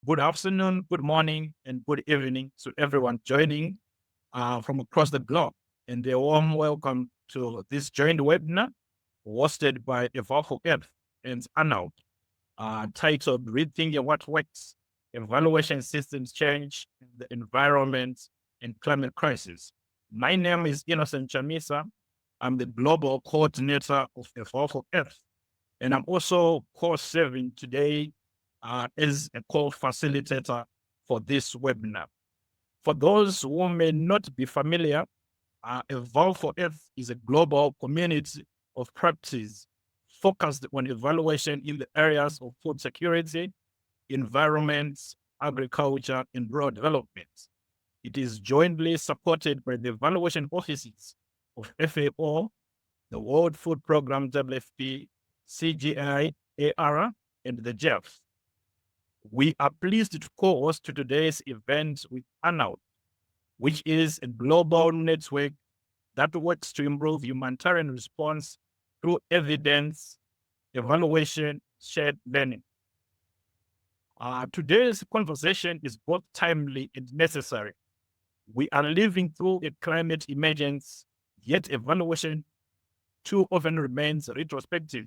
Good afternoon, good morning, and good evening to everyone joining from across the globe. And a warm welcome to this joint webinar hosted by EvalforEarth and ALNAP, titled Rethinking What Works, Evaluation Systems Change, the Environment, and Climate Crisis. My name is Innocent Chamisa. I'm the Global Coordinator of EvalforEarth, and I'm also co-serving today as a co-facilitator for this webinar. For those who may not be familiar, EvalforEarth is a global community of practice focused on evaluation in the areas of food security, environment, agriculture, and rural development. It is jointly supported by the evaluation offices of FAO, the World Food Programme WFP, CGI, AR, and the JEF. We are pleased to co-host today's event with ALNAP, which is a global network that works to improve humanitarian response through evidence, evaluation, shared learning. Today's conversation is both timely and necessary. We are living through a climate emergence, yet evaluation too often remains retrospective,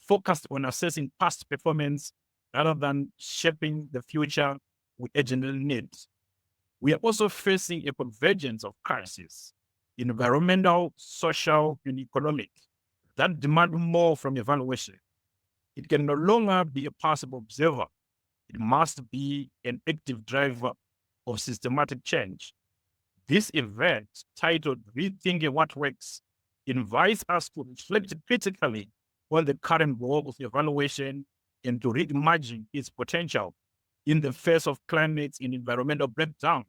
focused on assessing past performance rather than shaping the future we urgently need. We are also facing a convergence of crises, environmental, social, and economic, that demand more from evaluation. It can no longer be a passive observer. It must be an active driver of systematic change. This event, titled Rethinking What Works, invites us to reflect critically on the current role of evaluation and to reimagine its potential in the face of climate and environmental breakdown.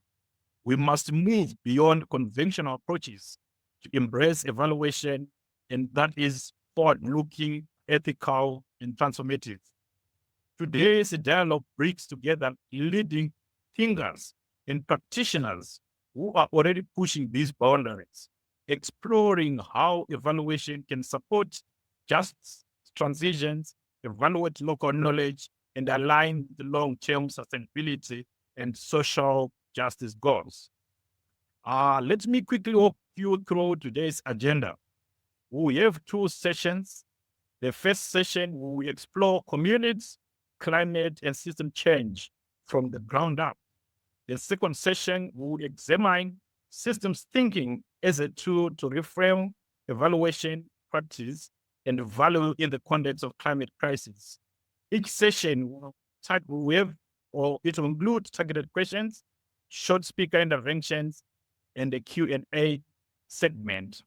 We must move beyond conventional approaches to embrace evaluation, and that is forward-looking, ethical, and transformative. Today's dialogue brings together leading thinkers and practitioners who are already pushing these boundaries, exploring how evaluation can support just transitions, evaluate local knowledge, and align the long-term sustainability and social justice goals. Let me quickly walk you through today's agenda. We have two sessions. The first session, we explore communities, climate, and system change from the ground up. The second session, we examine systems thinking as a tool to reframe evaluation practice and value in the context of climate crisis. Each session will it will include targeted questions, short speaker interventions, and a Q&A segment.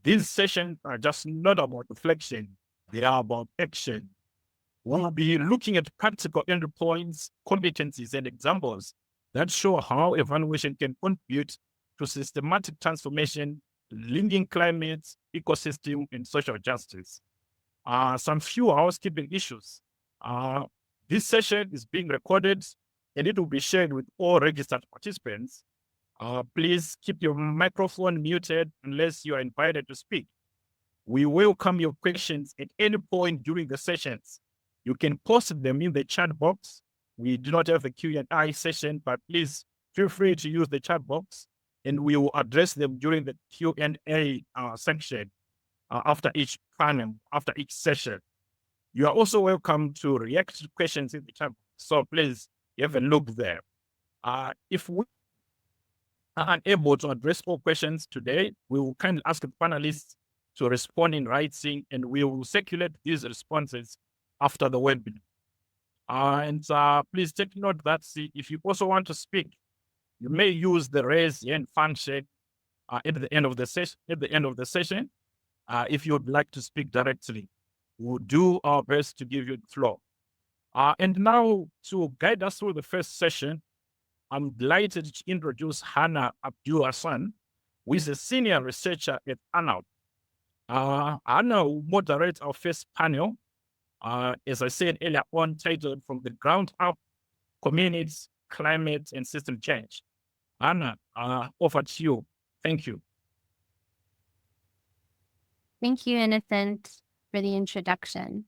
These sessions are just not about reflection, they are about action. We'll be looking at practical endpoints, competencies, and examples that show how evaluation can contribute to systematic transformation, linking climate, ecosystem, and social justice. Some few housekeeping issues. This session is being recorded and it will be shared with all registered participants. Please keep your microphone muted unless you are invited to speak. We welcome your questions at any point during the sessions. You can post them in the chat box. We do not have a Q&A session, but please feel free to use the chat box and we will address them during the Q&A section after each panel, after each session. You are also welcome to react to questions in the chat box. So please have a look there. If we are unable to address all questions today, we will kindly ask the panelists to respond in writing and we will circulate these responses after the webinar. And please take note that if you also want to speak, you may use the raise hand function at the end of the session. If you would like to speak directly, we'll do our best to give you the floor. And now, to guide us through the first session, I'm delighted to introduce Hannah Abdul Hassan, who is a senior researcher at ALNAP. Hannah will moderate our first panel, as I said earlier on, titled From the Ground Up, Communities, Climate, and System Change. Hannah, over to you. Thank you. Thank you, Innocent, for the introduction.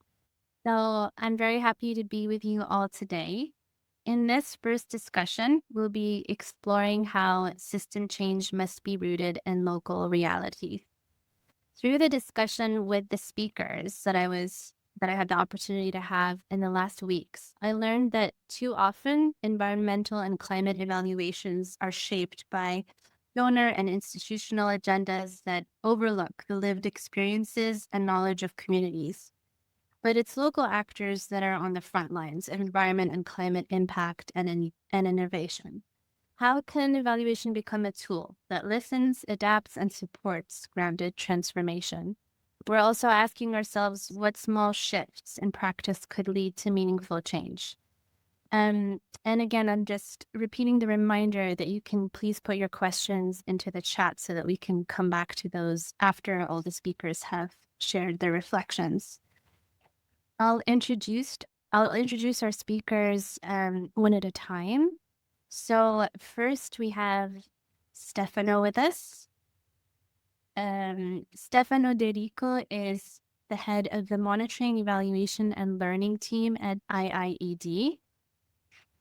So I'm very happy to be with you all today. in this first discussion, we'll be exploring how system change must be rooted in local realities. Through the discussion with the speakers that I had the opportunity to have in the last weeks, I learned that too often environmental and climate evaluations are shaped by donor and institutional agendas that overlook the lived experiences and knowledge of communities. But it's local actors that are on the front lines of environment and climate impact and innovation. How can evaluation become a tool that listens, adapts, and supports grounded transformation? We're also asking ourselves what small shifts in practice could lead to meaningful change. And again, I'm just repeating the reminder that you can please put your questions into the chat so that we can come back to those after all the speakers have shared their reflections. I'll introduce our speakers one at a time. So first we have Stefano with us. Stefano De Rico is the head of the Monitoring, Evaluation, and Learning team at IIED.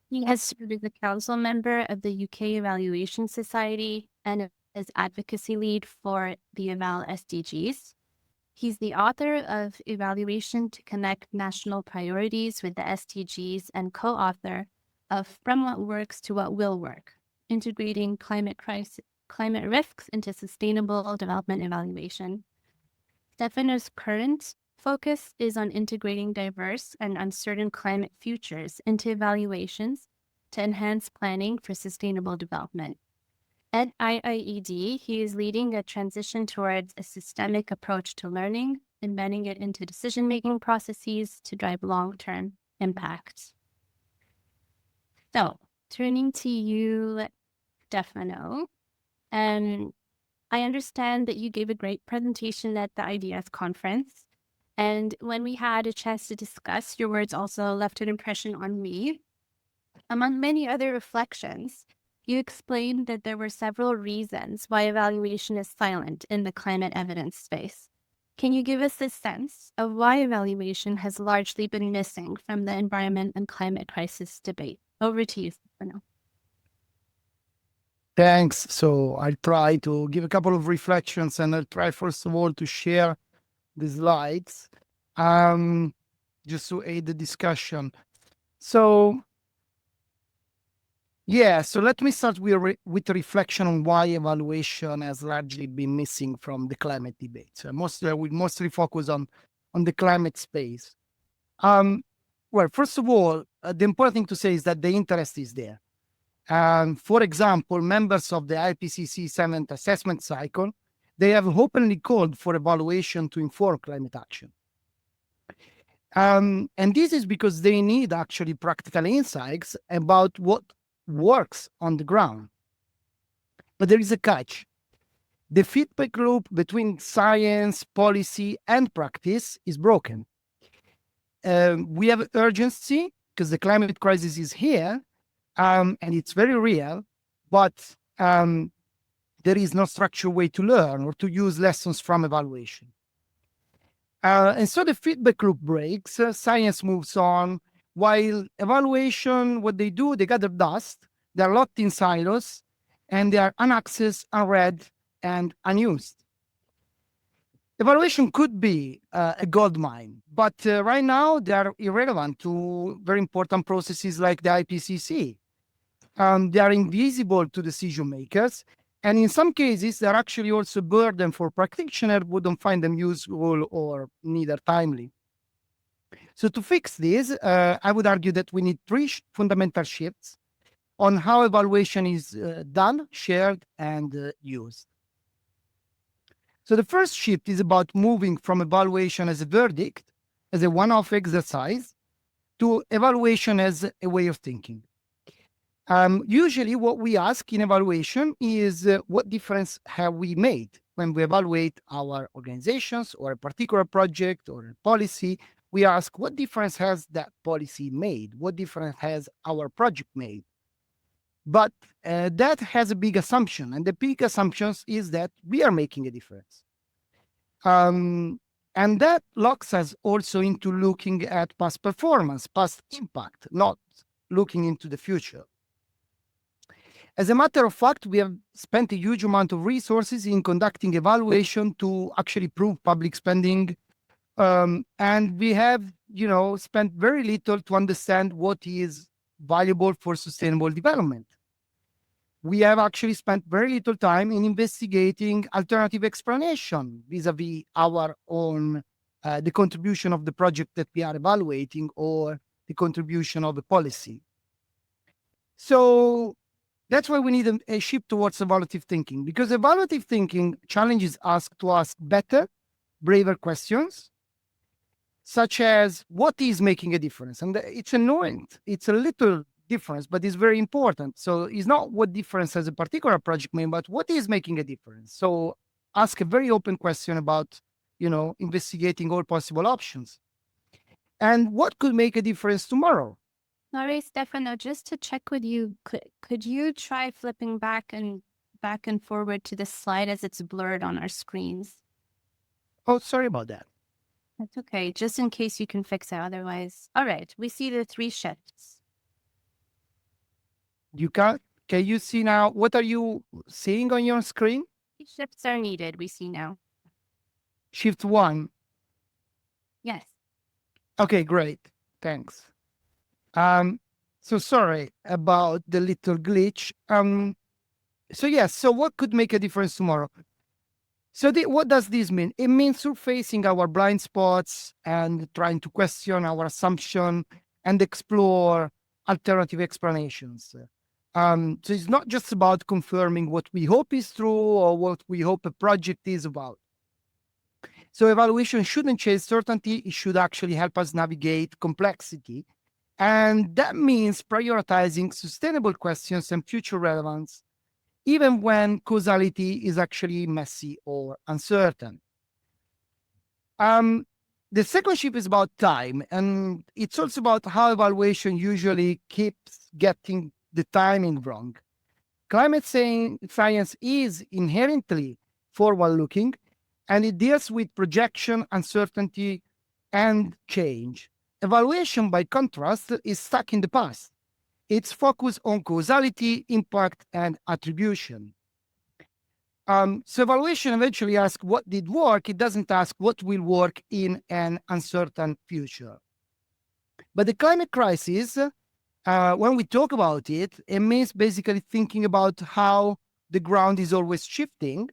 He has served as a council member of the UK Evaluation Society and as advocacy lead for the Eval SDGs. He's the author of Evaluation to Connect National Priorities with the SDGs and co-author of From What Works to What Will Work, Integrating Climate Risks into Sustainable Development Evaluation. Stefano's current focus is on integrating diverse and uncertain climate futures into evaluations to enhance planning for sustainable development. At IIED, he is leading a transition towards a systemic approach to learning, embedding it into decision-making processes to drive long-term impact. So, turning to you, Stefano, I understand that you gave a great presentation at the IDS conference, and when we had a chance to discuss, your words also left an impression on me. Among many other reflections, you explained that there were several reasons why evaluation is silent in the climate evidence space. Can you give us a sense of why evaluation has largely been missing from the environment and climate crisis debate? Over to you, Stefano. Thanks. So I'll try to give a couple of reflections, and I'll try first of all to share the slides just to aid the discussion. So let me start with a reflection on why evaluation has largely been missing from the climate debate. So we mostly focus on the climate space. Well, first of all, the important thing to say is that the interest is there. For example, members of the IPCC 7th assessment cycle, they have openly called for evaluation to inform climate action. And this is because they need actually practical insights about what works on the ground. But there is a catch. The feedback loop between science, policy, and practice is broken. We have urgency because the climate crisis is here, and it's very real, but there is no structured way to learn or to use lessons from evaluation. And so the feedback loop breaks, science moves on, while evaluation, what they do, they gather dust, they're locked in silos, and they are unaccessed, unread, and unused. Evaluation could be a gold mine, but right now they are irrelevant to very important processes like the IPCC. They are invisible to decision makers, and in some cases, they're actually also a burden for practitioners who don't find them useful or neither timely. So to fix this, I would argue that we need three fundamental shifts on how evaluation is done, shared, and used. So the first shift is about moving from evaluation as a verdict, as a one-off exercise, to evaluation as a way of thinking. Usually what we ask in evaluation is what difference have we made when we evaluate our organizations or a particular project or a policy. We ask what difference has that policy made? What difference has our project made? But that has a big assumption, and the big assumption is that we are making a difference. And that locks us also into looking at past performance, past impact, not looking into the future. As a matter of fact, we have spent a huge amount of resources in conducting evaluation to actually prove public spending. And we have, spent very little to understand what is valuable for sustainable development. We have actually spent very little time in investigating alternative explanation vis-a-vis our own, the contribution of the project that we are evaluating or the contribution of the policy. So that's why we need a shift towards evaluative thinking, because evaluative thinking challenges us to ask better, braver questions, such as what is making a difference? And it's annoying. It's a little difference, but it's very important. So it's not what difference has a particular project made, but what is making a difference? So ask a very open question about, investigating all possible options. And what could make a difference tomorrow? Sorry, Stefano, just to check with you, could you try flipping back and forward to the slide as it's blurred on our screens? Oh, sorry about that. That's okay, just in case you can fix it otherwise. All right, we see the 3 shifts. Can you see now? What are you seeing on your screen? 3 shifts are needed, we see now. Shift 1. Yes. Okay, great. Thanks. So sorry about the little glitch. So what could make a difference tomorrow? So what does this mean? It means surfacing our blind spots and trying to question our assumption and explore alternative explanations. So it's not just about confirming what we hope is true or what we hope a project is about. So evaluation shouldn't chase certainty. It should actually help us navigate complexity. And that means prioritizing sustainable questions and future relevance, even when causality is actually messy or uncertain. The second shift is about time, and it's also about how evaluation usually keeps getting the timing wrong. Climate science is inherently forward-looking, and it deals with projection, uncertainty, and change. Evaluation, by contrast, is stuck in the past. It's focused on causality, impact, and attribution. So evaluation eventually asks what did work. It doesn't ask what will work in an uncertain future. But the climate crisis, when we talk about it, it means basically thinking about how the ground is always shifting,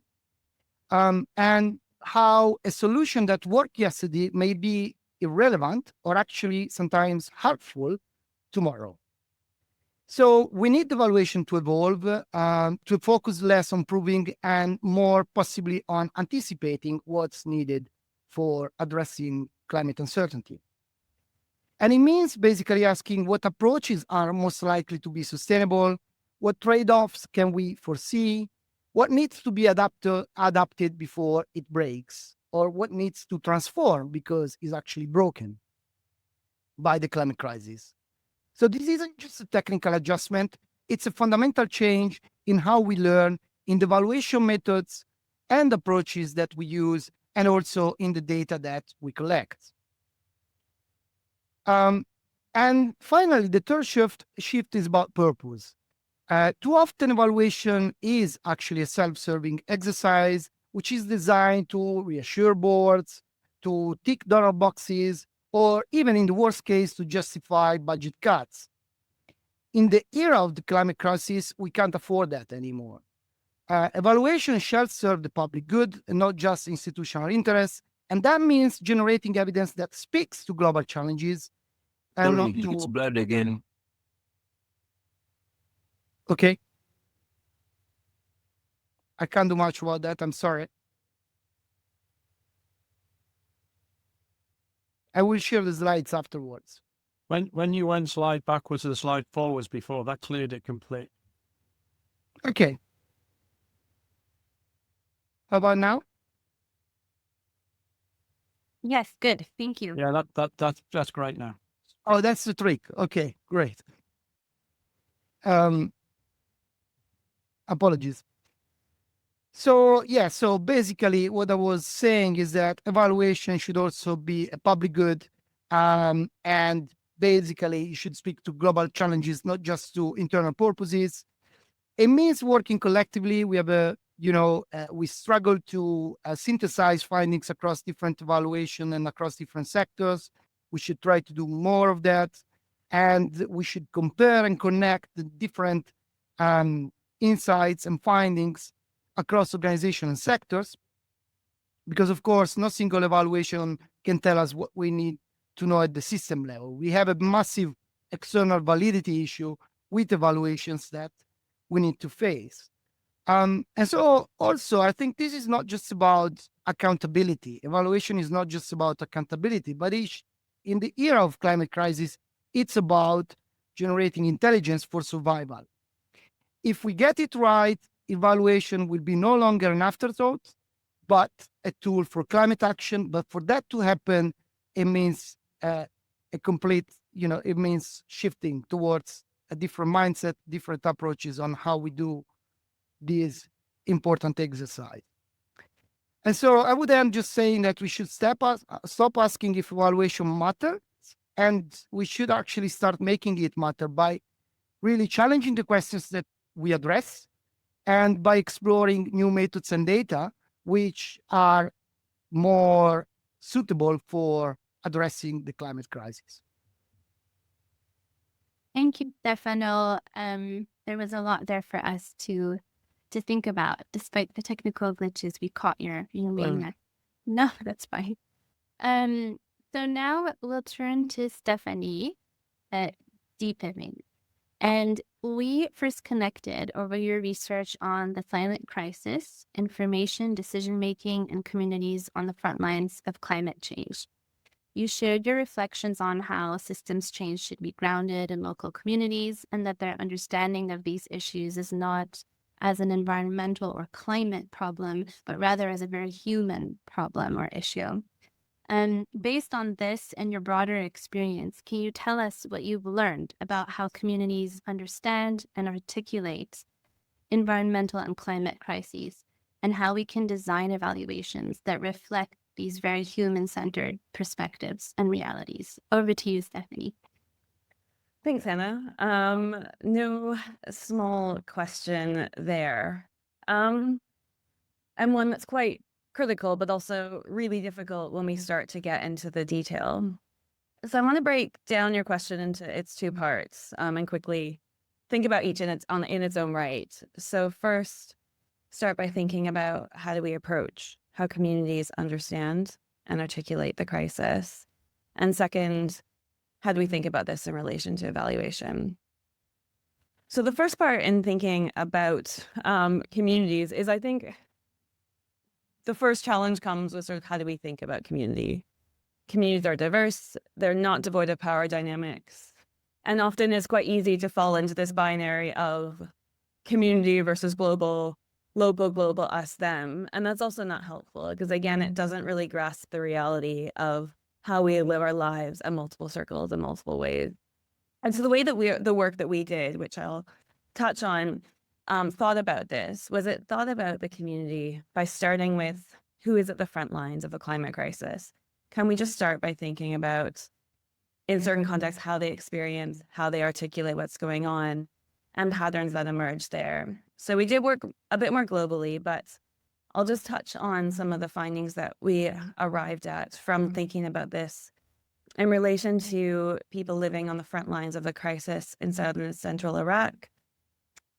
and how a solution that worked yesterday may be irrelevant or actually sometimes helpful tomorrow. So we need evaluation to evolve, to focus less on proving and more possibly on anticipating what's needed for addressing climate uncertainty. And it means basically asking what approaches are most likely to be sustainable, what trade-offs can we foresee, what needs to be adapted before it breaks, or what needs to transform because it's actually broken by the climate crisis. So this isn't just a technical adjustment, it's a fundamental change in how we learn, in the evaluation methods and approaches that we use, and also in the data that we collect. And finally, the third shift is about purpose. Too often evaluation is actually a self-serving exercise, which is designed to reassure boards, to tick dollar boxes, or even in the worst case, to justify budget cuts. In the era of the climate crisis, we can't afford that anymore. Evaluation shall serve the public good and not just institutional interests. And that means generating evidence that speaks to global challenges and Sorry, not to... it's blurred again. Okay. I can't do much about that. I'm sorry. I will share the slides afterwards. When you went slide backwards and slide forwards before, that cleared it complete. Okay. How about now? Yes, good. Thank you. Yeah, that's great now. Oh, that's the trick. Okay, great. Apologies. So basically what I was saying is that evaluation should also be a public good, and basically you should speak to global challenges, not just to internal purposes. It means working collectively. We have we struggle to synthesize findings across different evaluation and across different sectors. We should try to do more of that. And we should compare and connect the different insights and findings across organizations and sectors. Because, of course, no single evaluation can tell us what we need to know at the system level. We have a massive external validity issue with evaluations that we need to face. And so also, I think this is not just about accountability. Evaluation is not just about accountability, but in the era of climate crisis, it's about generating intelligence for survival. If we get it right, evaluation will be no longer an afterthought, but a tool for climate action. But for that to happen, it means it means shifting towards a different mindset, different approaches on how we do this important exercise. And so I would end just saying that we should stop asking if evaluation matters, and we should actually start making it matter by really challenging the questions that we address and by exploring new methods and data which are more suitable for addressing the climate crisis. Thank you, Stefano. There was a lot there for us to think about, despite the technical glitches we caught your main. No, that's fine. So now we'll turn to Stephanie at Deepening. And we first connected over your research on the silent crisis, information, decision-making, and communities on the front lines of climate change. You shared your reflections on how systems change should be grounded in local communities, and that their understanding of these issues is not as an environmental or climate problem, but rather as a very human problem or issue. And based on this and your broader experience, can you tell us what you've learned about how communities understand and articulate environmental and climate crises, and how we can design evaluations that reflect these very human-centered perspectives and realities? Over to you, Stephanie. Thanks, Hannah. No small question there. And one that's quite critical, but also really difficult when we start to get into the detail. So I want to break down your question into its two parts and quickly think about each in its own right. So first, start by thinking about how do we approach how communities understand and articulate the crisis. And second, how do we think about this in relation to evaluation? So the first part in thinking about communities is, I think, the first challenge comes with sort of how do we think about community? Communities are diverse, they're not devoid of power dynamics, and often it's quite easy to fall into this binary of community versus global, local, global, us, them. And that's also not helpful because, again, it doesn't really grasp the reality of how we live our lives in multiple circles in multiple ways. And so the way that the work that we did, which I'll touch on, thought about this, was it thought about the community by starting with who is at the front lines of the climate crisis. Can we just start by thinking about, in certain contexts, how they experience, how they articulate what's going on, and patterns that emerge there. So we did work a bit more globally, but I'll just touch on some of the findings that we arrived at from thinking about this in relation to people living on the front lines of the crisis in southern and central Iraq.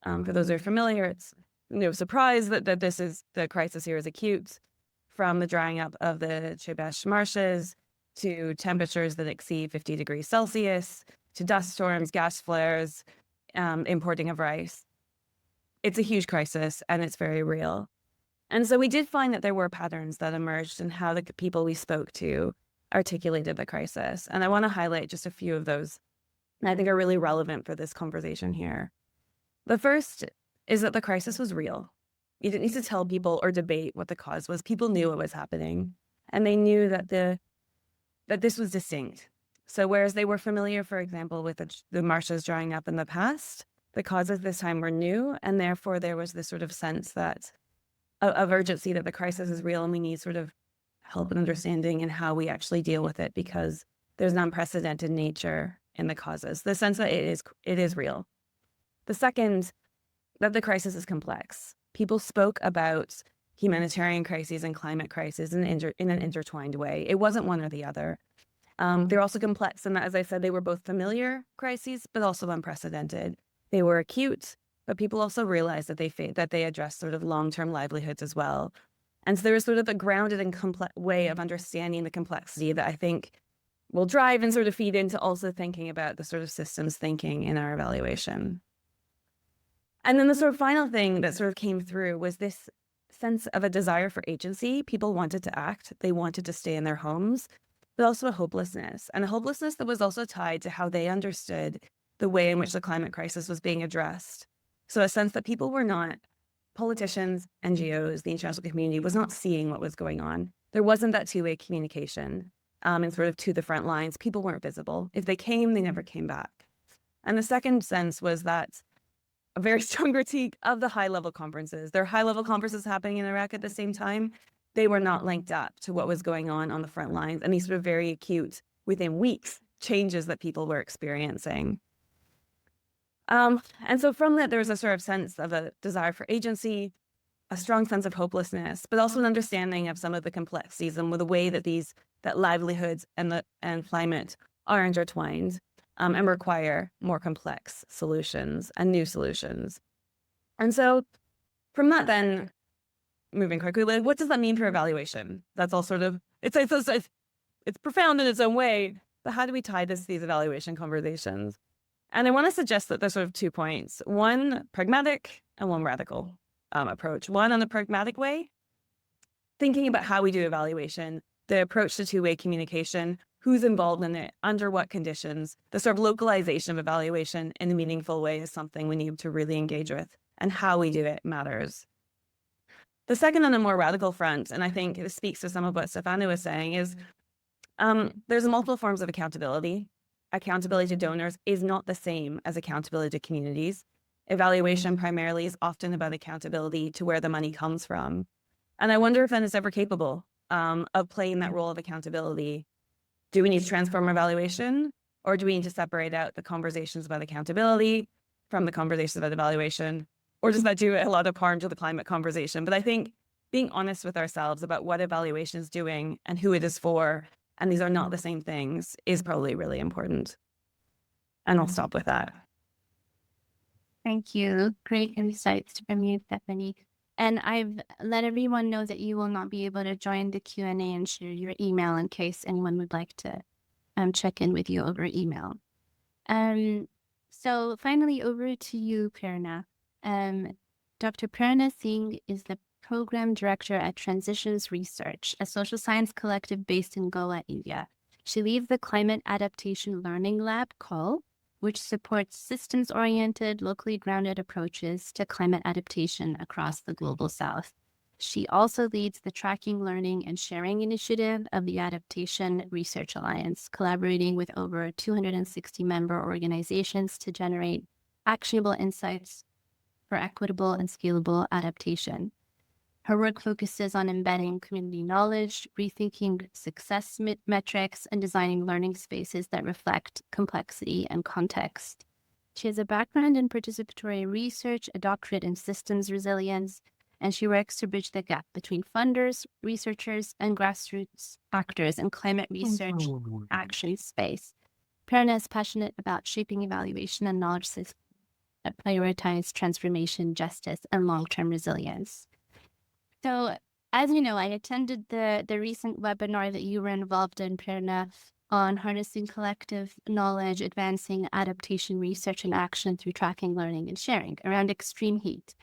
For those who are familiar, it's no surprise that the crisis here is acute, from the drying up of the Chebesh marshes to temperatures that exceed 50 degrees Celsius, to dust storms, gas flares, importing of rice. It's a huge crisis and it's very real. And so we did find that there were patterns that emerged in how the people we spoke to articulated the crisis. And I want to highlight just a few of those that I think are really relevant for this conversation here. The first is that the crisis was real. You didn't need to tell people or debate what the cause was. People knew what was happening, and they knew that this was distinct. So whereas they were familiar, for example, with the marshes drying up in the past, the causes this time were new, and therefore there was this sort of sense that of urgency that the crisis is real, and we need sort of help and understanding in how we actually deal with it, because there's an unprecedented nature in the causes, the sense that it is real. The second, that the crisis is complex. People spoke about humanitarian crises and climate crises in an intertwined way. It wasn't one or the other. They're also complex in that, as I said, they were both familiar crises, but also unprecedented. They were acute, but people also realized that they addressed sort of long-term livelihoods as well. And so there was sort of a grounded and complex way of understanding the complexity that I think will drive and sort of feed into also thinking about the sort of systems thinking in our evaluation. And then the sort of final thing that sort of came through was this sense of a desire for agency. People wanted to act. They wanted to stay in their homes, but also a hopelessness, and a hopelessness that was also tied to how they understood the way in which the climate crisis was being addressed. So a sense that people were not, politicians, NGOs, the international community was not seeing what was going on. There wasn't that two-way communication and sort of to the front lines. People weren't visible. If they came, they never came back. And the second sense was that a very strong critique of the high-level conferences. There are high-level conferences happening in Iraq at the same time. They were not linked up to what was going on the front lines, and these sort of very acute, within weeks, changes that people were experiencing. And so from that, there was a sort of sense of a desire for agency, a strong sense of hopelessness, but also an understanding of some of the complexities and the way that livelihoods and climate are intertwined and require more complex solutions and new solutions. And so from that, then, moving quickly, what does that mean for evaluation? That's all sort of, it's profound in its own way, but how do we tie this to these evaluation conversations? And I want to suggest that there's sort of 2 points, one pragmatic and one radical approach. One on the pragmatic way, thinking about how we do evaluation, the approach to two-way communication, who's involved in it, under what conditions, the sort of localization of evaluation in a meaningful way is something we need to really engage with, and how we do it matters. The second on a more radical front, and I think this speaks to some of what Stefano was saying, is there's multiple forms of accountability. Accountability to donors is not the same as accountability to communities. Evaluation primarily is often about accountability to where the money comes from. And I wonder if then it's ever capable of playing that role of accountability. Do we need to transform evaluation, or do we need to separate out the conversations about accountability from the conversations about evaluation? Or does that do a lot of harm to the climate conversation? But I think being honest with ourselves about what evaluation is doing and who it is for, and these are not the same things, is probably really important. And I'll stop with that. Thank you. Great insights from you, Stephanie. And I've let everyone know that you will not be able to join the Q&A and share your email in case anyone would like to check in with you over email. So finally, over to you, Prerna. Dr. Prerna Singh is the Program Director at Transitions Research, a social science collective based in Goa, India. She leads the Climate Adaptation Learning Lab, CALL, which supports systems-oriented, locally grounded approaches to climate adaptation across the Global South. She also leads the Tracking, Learning, and Sharing initiative of the Adaptation Research Alliance, collaborating with over 260 member organizations to generate actionable insights for equitable and scalable adaptation. Her work focuses on embedding community knowledge, rethinking success metrics, and designing learning spaces that reflect complexity and context. She has a background in participatory research, a doctorate in systems resilience, and she works to bridge the gap between funders, researchers, and grassroots actors in climate research action space. Prerna is passionate about shaping evaluation and knowledge systems that prioritize transformation, justice, and long-term resilience. So, as you know, I attended the recent webinar that you were involved in, Prerna, on harnessing collective knowledge, advancing adaptation research and action through tracking, learning, and sharing around extreme heat,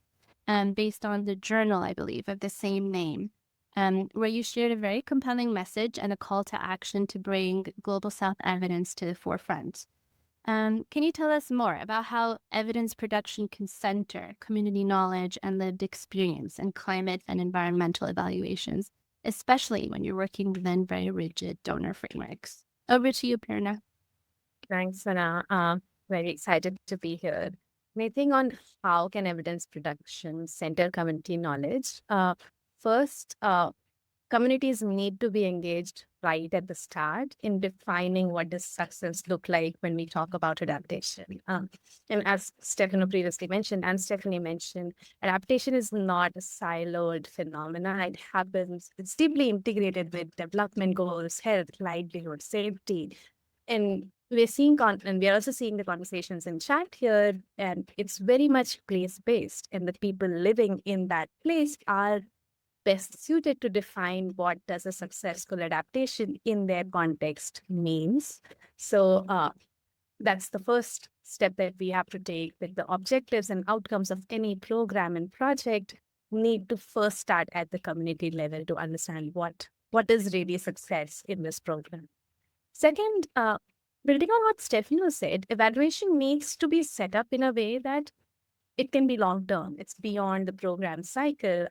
based on the journal, I believe, of the same name, where you shared a very compelling message and a call to action to bring Global South evidence to the forefront. Can you tell us more about how evidence production can center community knowledge and lived experience in climate and environmental evaluations, especially when you're working within very rigid donor frameworks? Over to you, Prerna. Thanks, Sana. Very excited to be here. And I think on how can evidence production center community knowledge, first, communities need to be engaged right at the start in defining what does success look like when we talk about adaptation. And as Stefano previously mentioned, and Stephanie mentioned, adaptation is not a siloed phenomenon. It happens, it's deeply integrated with development goals, health, livelihood, safety. And and we're also seeing the conversations in chat here, and it's very much place-based. And the people living in that place are best suited to define what does a successful adaptation in their context means. So that's the first step that we have to take, that the objectives and outcomes of any program and project need to first start at the community level to understand what is really success in this program. Second, building on what Stefano said, evaluation needs to be set up in a way that it can be long-term. It's beyond the program cycle.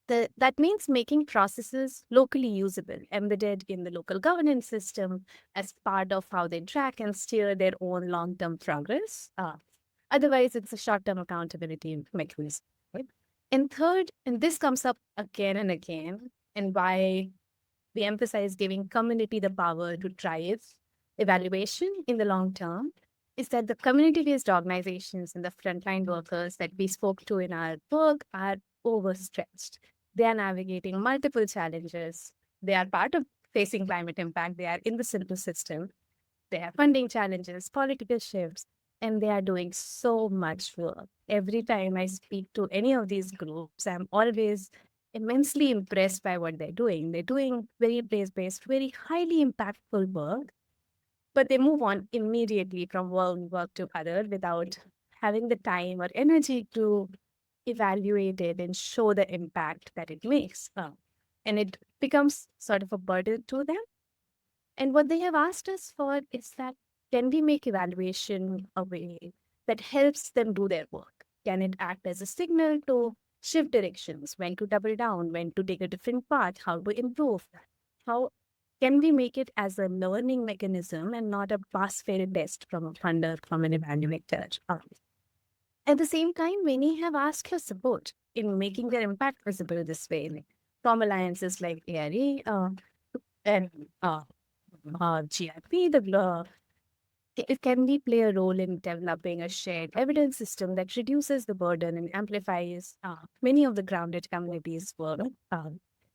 That means making processes locally usable, embedded in the local governance system as part of how they track and steer their own long-term progress. Otherwise, it's a short-term accountability mechanism. Right? And third, and this comes up again and again, and why we emphasize giving community the power to drive evaluation in the long term, is that the community-based organizations and the frontline workers that we spoke to in our work are overstretched. They are navigating multiple challenges. They are part of facing climate impact. They are in the simple system. They have funding challenges, political shifts, and they are doing so much work. Every time I speak to any of these groups, I'm always immensely impressed by what they're doing. They're doing very place-based, very highly impactful work, but they move on immediately from one work to other without having the time or energy to evaluate it and show the impact that it makes. And it becomes sort of a burden to them. And what they have asked us for is that, can we make evaluation a way that helps them do their work? Can it act as a signal to shift directions, when to double down, when to take a different path, how to improve? How can we make it as a learning mechanism and not a pass-fail test from a funder, from an evaluator? At the same time, many have asked for support in making their impact visible this way, from alliances like ARE and GIP. Can we play a role in developing a shared evidence system that reduces the burden and amplifies many of the grounded communities' work?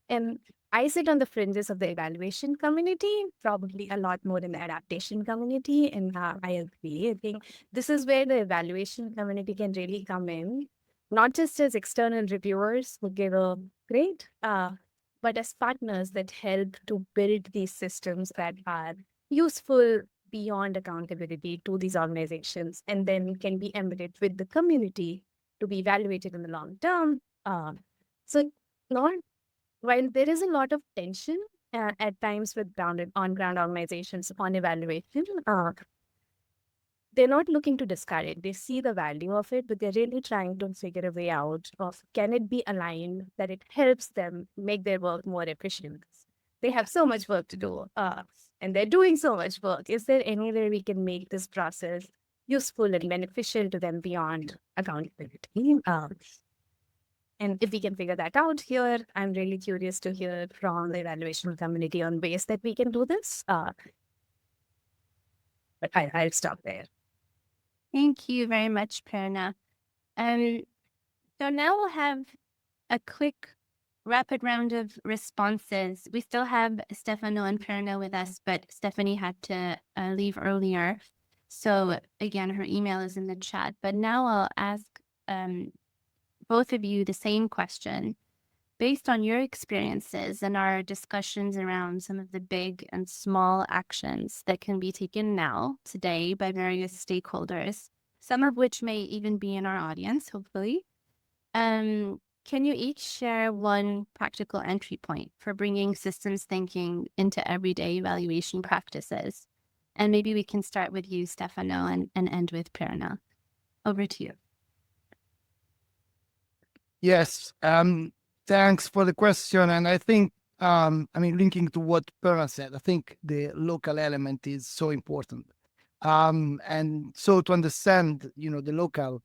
And I sit on the fringes of the evaluation community, probably a lot more in the adaptation community. And I agree. I think this is where the evaluation community can really come in, not just as external reviewers who give a grade, but as partners that help to build these systems that are useful beyond accountability to these organizations, and then can be embedded with the community to be evaluated in the long term. So not while there is a lot of tension at times with on-ground organizations on evaluation, they're not looking to discard it. They see the value of it, but they're really trying to figure a way out of, can it be aligned that it helps them make their work more efficient? They have so much work to do, and they're doing so much work. Is there any way we can make this process useful and beneficial to them beyond accountability? And if we can figure that out here, I'm really curious to hear from the evaluation community on ways that we can do this. But I'll stop there. Thank you very much, Prerna. So now we'll have a quick rapid round of responses. We still have Stefano and Prerna with us, but Stephanie had to leave earlier. So again, her email is in the chat. But now I'll ask both of you the same question. Based on your experiences and our discussions around some of the big and small actions that can be taken now, today, by various stakeholders, some of which may even be in our audience, hopefully, can you each share one practical entry point for bringing systems thinking into everyday evaluation practices? And maybe we can start with you, Stefano, and end with Prerna. Over to you. Yes, thanks for the question. And I think, linking to what Prerna said, I think the local element is so important. And so to understand, the local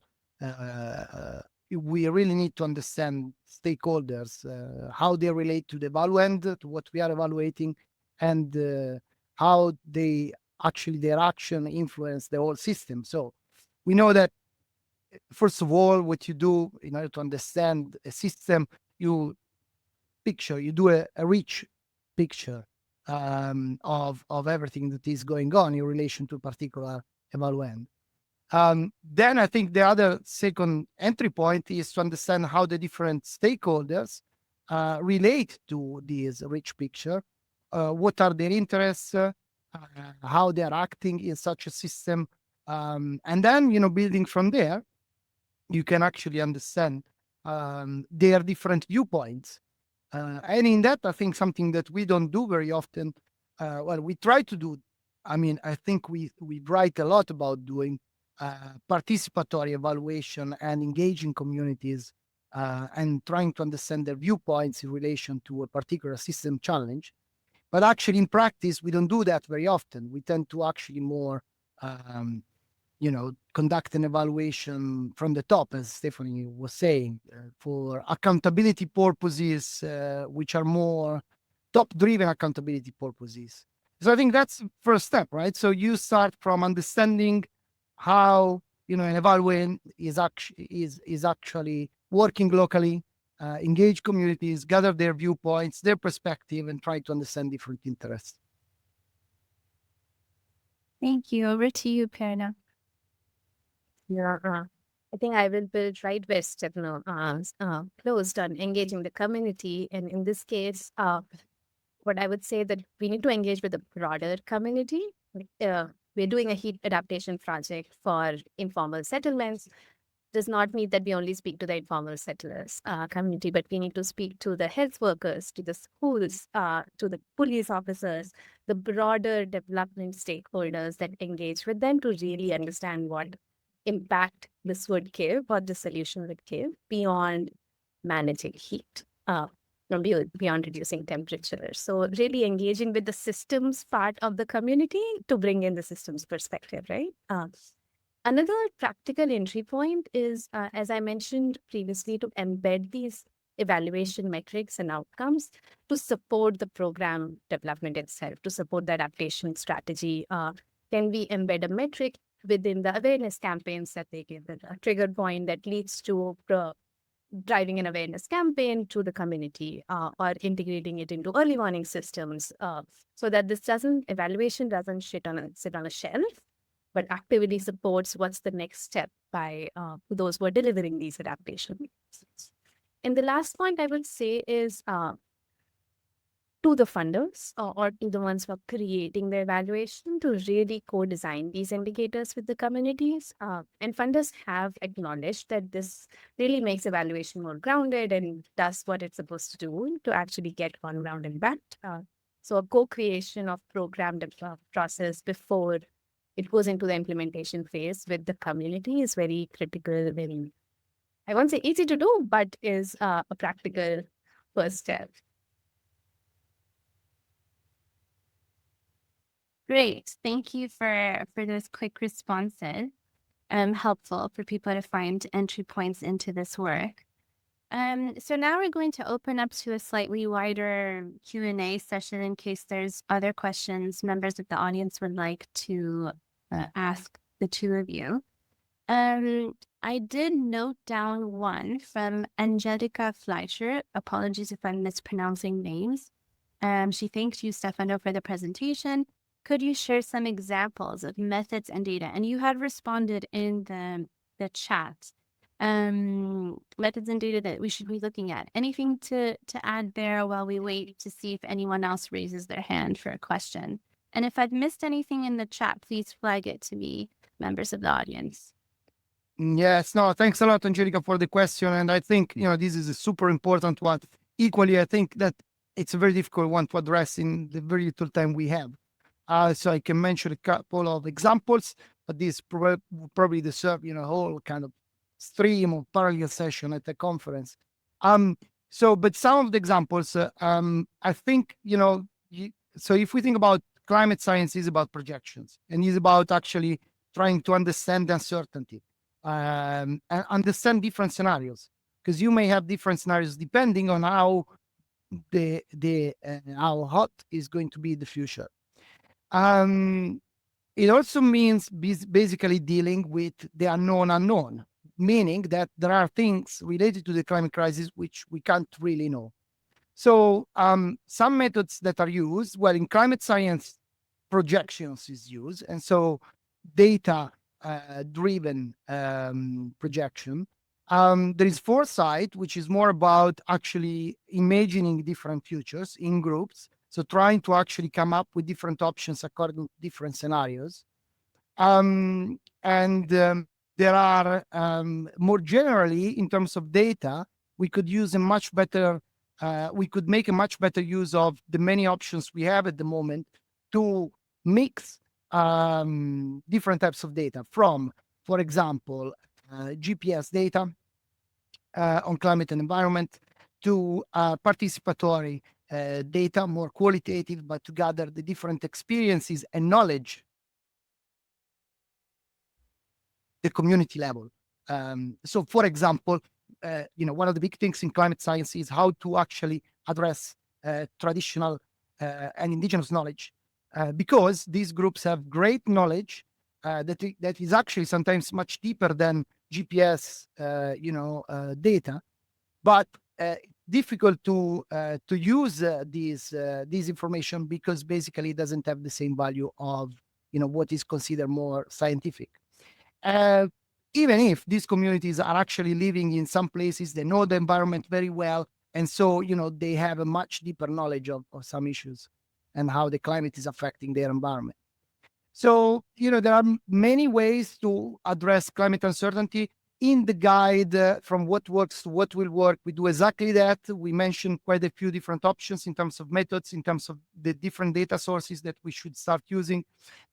we really need to understand stakeholders, how they relate to the evaluand, to what we are evaluating, and how they actually their action influence the whole system. So we know that first of all, what you do in order to understand a system, you do a rich picture of everything that is going on in relation to a particular evaluand. Then I think the other second entry point is to understand how the different stakeholders relate to this rich picture. What are their interests? How they are acting in such a system, and then building from there, you can actually understand their different viewpoints. And in that, I think something that we don't do very often. Well, we try to do. I mean, I think we write a lot about doing participatory evaluation and engaging communities and trying to understand their viewpoints in relation to a particular system challenge. But actually, in practice, we don't do that very often. We tend to actually more, conduct an evaluation from the top, as Stephanie was saying, for accountability purposes, which are more top-driven accountability purposes. So I think that's the first step, right? So you start from understanding how an evaluant is actually working locally, engage communities, gather their viewpoints, their perspective, and try to understand different interests. Thank you. Over to you, Pierna. Yeah, I think I will build right where Stefano closed on engaging the community. And in this case, what I would say that we need to engage with the broader community. We're doing a heat adaptation project for informal settlements. Does not mean that we only speak to the informal settlers community, but we need to speak to the health workers, to the schools, to the police officers, the broader development stakeholders that engage with them to really understand what impact this would give, what the solution would give beyond managing heat, beyond reducing temperatures. So really engaging with the systems part of the community to bring in the systems perspective, right? Another practical entry point is, as I mentioned previously, to embed these evaluation metrics and outcomes to support the program development itself, to support the adaptation strategy. Can we embed a metric within the awareness campaigns that they give, a trigger point that leads to driving an awareness campaign to the community, or integrating it into early warning systems, so that evaluation doesn't sit on a shelf, but actively supports what's the next step by those who are delivering these adaptations. And the last point I would say is to the funders or to the ones who are creating the evaluation to really co-design these indicators with the communities. And funders have acknowledged that this really makes evaluation more grounded and does what it's supposed to do to actually get on-ground impact. So a co-creation of program process before it goes into the implementation phase with the community is very critical, very, I won't say easy to do, but is a practical first step. Great. Thank you for those quick responses. Helpful for people to find entry points into this work. So now we're going to open up to a slightly wider Q&A session in case there's other questions members of the audience would like to ask the two of you. I did note down one from Angelica Fleischer. Apologies if I'm mispronouncing names. She thanks you, Stefano, for the presentation. Could you share some examples of methods and data? And you had responded in the chat. Methods and data that we should be looking at. Anything to add there while we wait to see if anyone else raises their hand for a question? And if I've missed anything in the chat, please flag it to me, members of the audience. Yes, no, thanks a lot, Angelica, for the question. And I think, this is a super important one. Equally, I think that it's a very difficult one to address in the very little time we have. So I can mention a couple of examples, but this probably deserve, a whole kind of stream or parallel session at the conference. But some of the examples, I think, so if we think about climate science is about projections and is about actually trying to understand the uncertainty. and understand different scenarios, because you may have different scenarios depending on how how hot is going to be the future. It also means basically dealing with the unknown, meaning that there are things related to the climate crisis which we can't really know. So some methods that are used, well, in climate science, projections is used, and so data driven projection. There is foresight, which is more about actually imagining different futures in groups. So trying to actually come up with different options according to different scenarios. There are more generally, in terms of data, we could use a much better, we could make a much better use of the many options we have at the moment to mix different types of data from, for example, GPS data on climate and environment, to participatory data, more qualitative, but to gather the different experiences and knowledge the community level. So, for example, one of the big things in climate science is how to actually address traditional and indigenous knowledge, because these groups have great knowledge that is actually sometimes much deeper than GPS, data, but difficult to use these information, because basically it doesn't have the same value of what is considered more scientific. Even if these communities are actually living in some places, they know the environment very well, and so they have a much deeper knowledge of some issues and how the climate is affecting their environment. So there are many ways to address climate uncertainty. In the guide, from what works to what will work, we do exactly that. We mentioned quite a few different options in terms of methods, in terms of the different data sources that we should start using.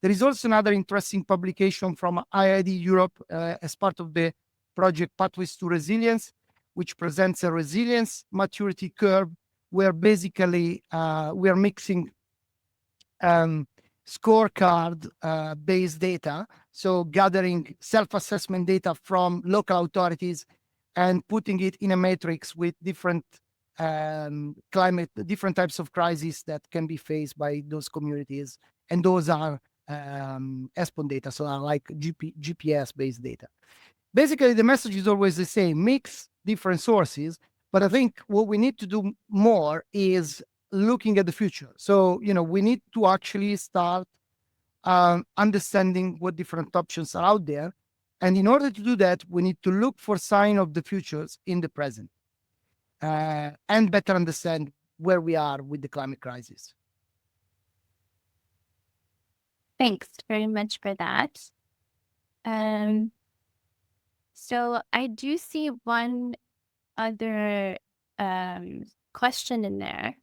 There is also another interesting publication from IIED Europe as part of the project Pathways to Resilience, which presents a resilience maturity curve, where basically we are mixing scorecard based data, so gathering self-assessment data from local authorities and putting it in a matrix with different different types of crises that can be faced by those communities, and those are ESPON data, so are like GPS based data. Basically, the message is always the same: mix different sources. But I think what we need to do more is looking at the future. So, we need to actually start understanding what different options are out there. And in order to do that, we need to look for sign of the futures in the present and better understand where we are with the climate crisis. Thanks very much for that. So I do see one other question in there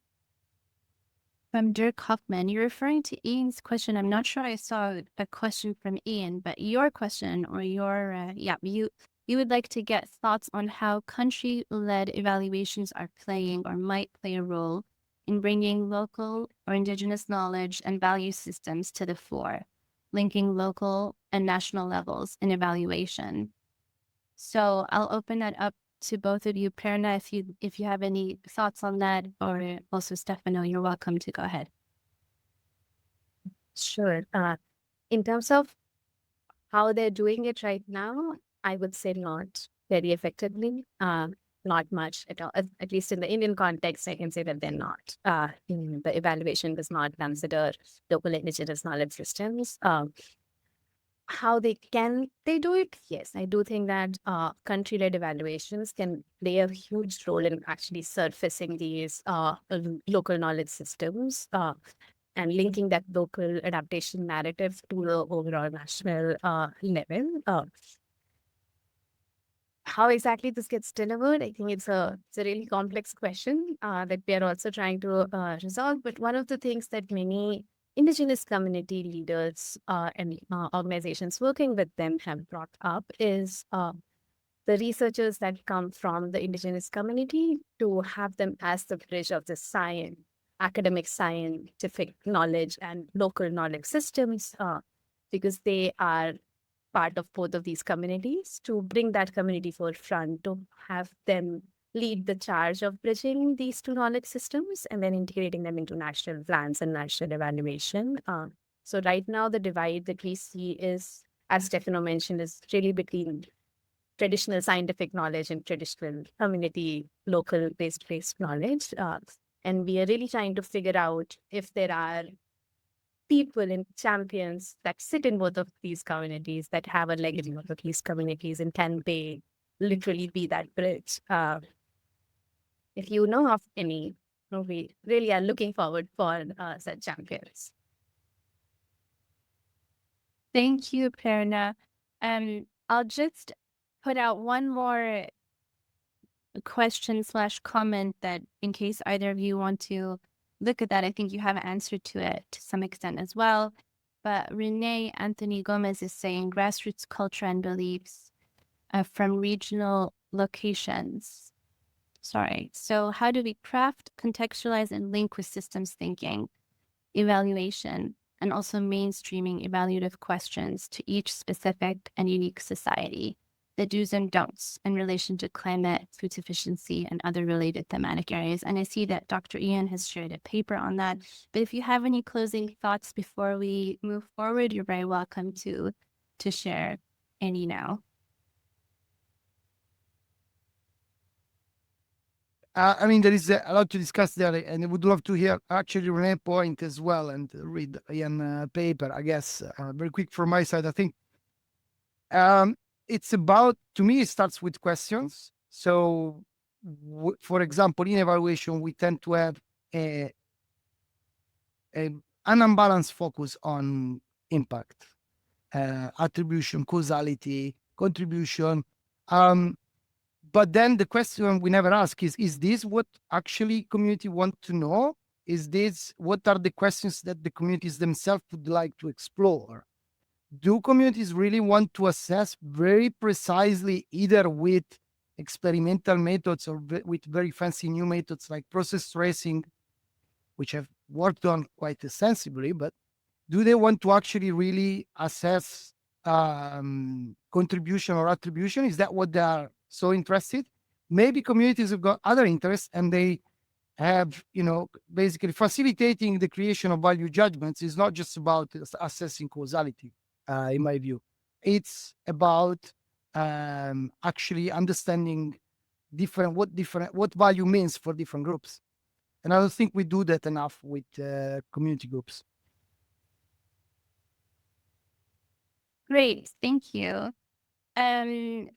from Dirk Hoffman. You're referring to Ian's question. I'm not sure I saw a question from Ian, but your question, or your you would like to get thoughts on how country-led evaluations are playing or might play a role in bringing local or indigenous knowledge and value systems to the fore, linking local and national levels in evaluation. So I'll open that up to both of you. Prerna, if you have any thoughts on that, or also Stefano, you're welcome to go ahead. Sure. In terms of how they're doing it right now, I would say not very effectively. Not much at all. At least in the Indian context, I can say that they're not. The evaluation does not consider local indigenous knowledge systems. How they do it? Yes, I do think that country-led evaluations can play a huge role in actually surfacing these local knowledge systems and linking that local adaptation narrative to the overall national level. How exactly this gets delivered, I think it's a really complex question that we are also trying to resolve. But one of the things that many Indigenous community leaders and organizations working with them have brought up is the researchers that come from the Indigenous community, to have them as the bridge of the academic scientific knowledge and local knowledge systems, because they are part of both of these communities, to bring that community forefront, to have them lead the charge of bridging these two knowledge systems and then integrating them into national plans and national evaluation. So right now, the divide that we see is, as Stefano mentioned, is really between traditional scientific knowledge and traditional community, local based knowledge. And we are really trying to figure out if there are people and champions that sit in both of these communities that have a leg in both of these communities and can they literally be that bridge. If you know of any, we really are looking forward for such champions. Thank you, Prerna. I'll just put out one more question/comment that in case either of you want to look at that, I think you have an answer to it to some extent as well. But Renee Anthony Gomez is saying grassroots culture and beliefs from regional locations. Sorry. So how do we craft, contextualize, and link with systems thinking, evaluation, and also mainstreaming evaluative questions to each specific and unique society, the do's and don'ts in relation to climate, food sufficiency, and other related thematic areas? And I see that Dr. Ian has shared a paper on that. But if you have any closing thoughts before we move forward, you're very welcome to share any now. I mean, there is a lot to discuss there, and I would love to hear actually Renee's point as well and read Ian's paper. I guess very quick from my side. I think it's about, to me, it starts with questions. So, for example, in evaluation, we tend to have an unbalanced focus on impact, attribution, causality, contribution. But then the question we never ask is this what actually community want to know? Is this, what are the questions that the communities themselves would like to explore? Do communities really want to assess very precisely, either with experimental methods or with very fancy new methods like process tracing, which have worked on quite extensively, but do they want to actually really assess contribution or attribution? Is that what they are so interested? Maybe communities have got other interests and they have, basically facilitating the creation of value judgments is not just about assessing causality, in my view. It's about actually understanding what value means for different groups. And I don't think we do that enough with community groups. Great, thank you.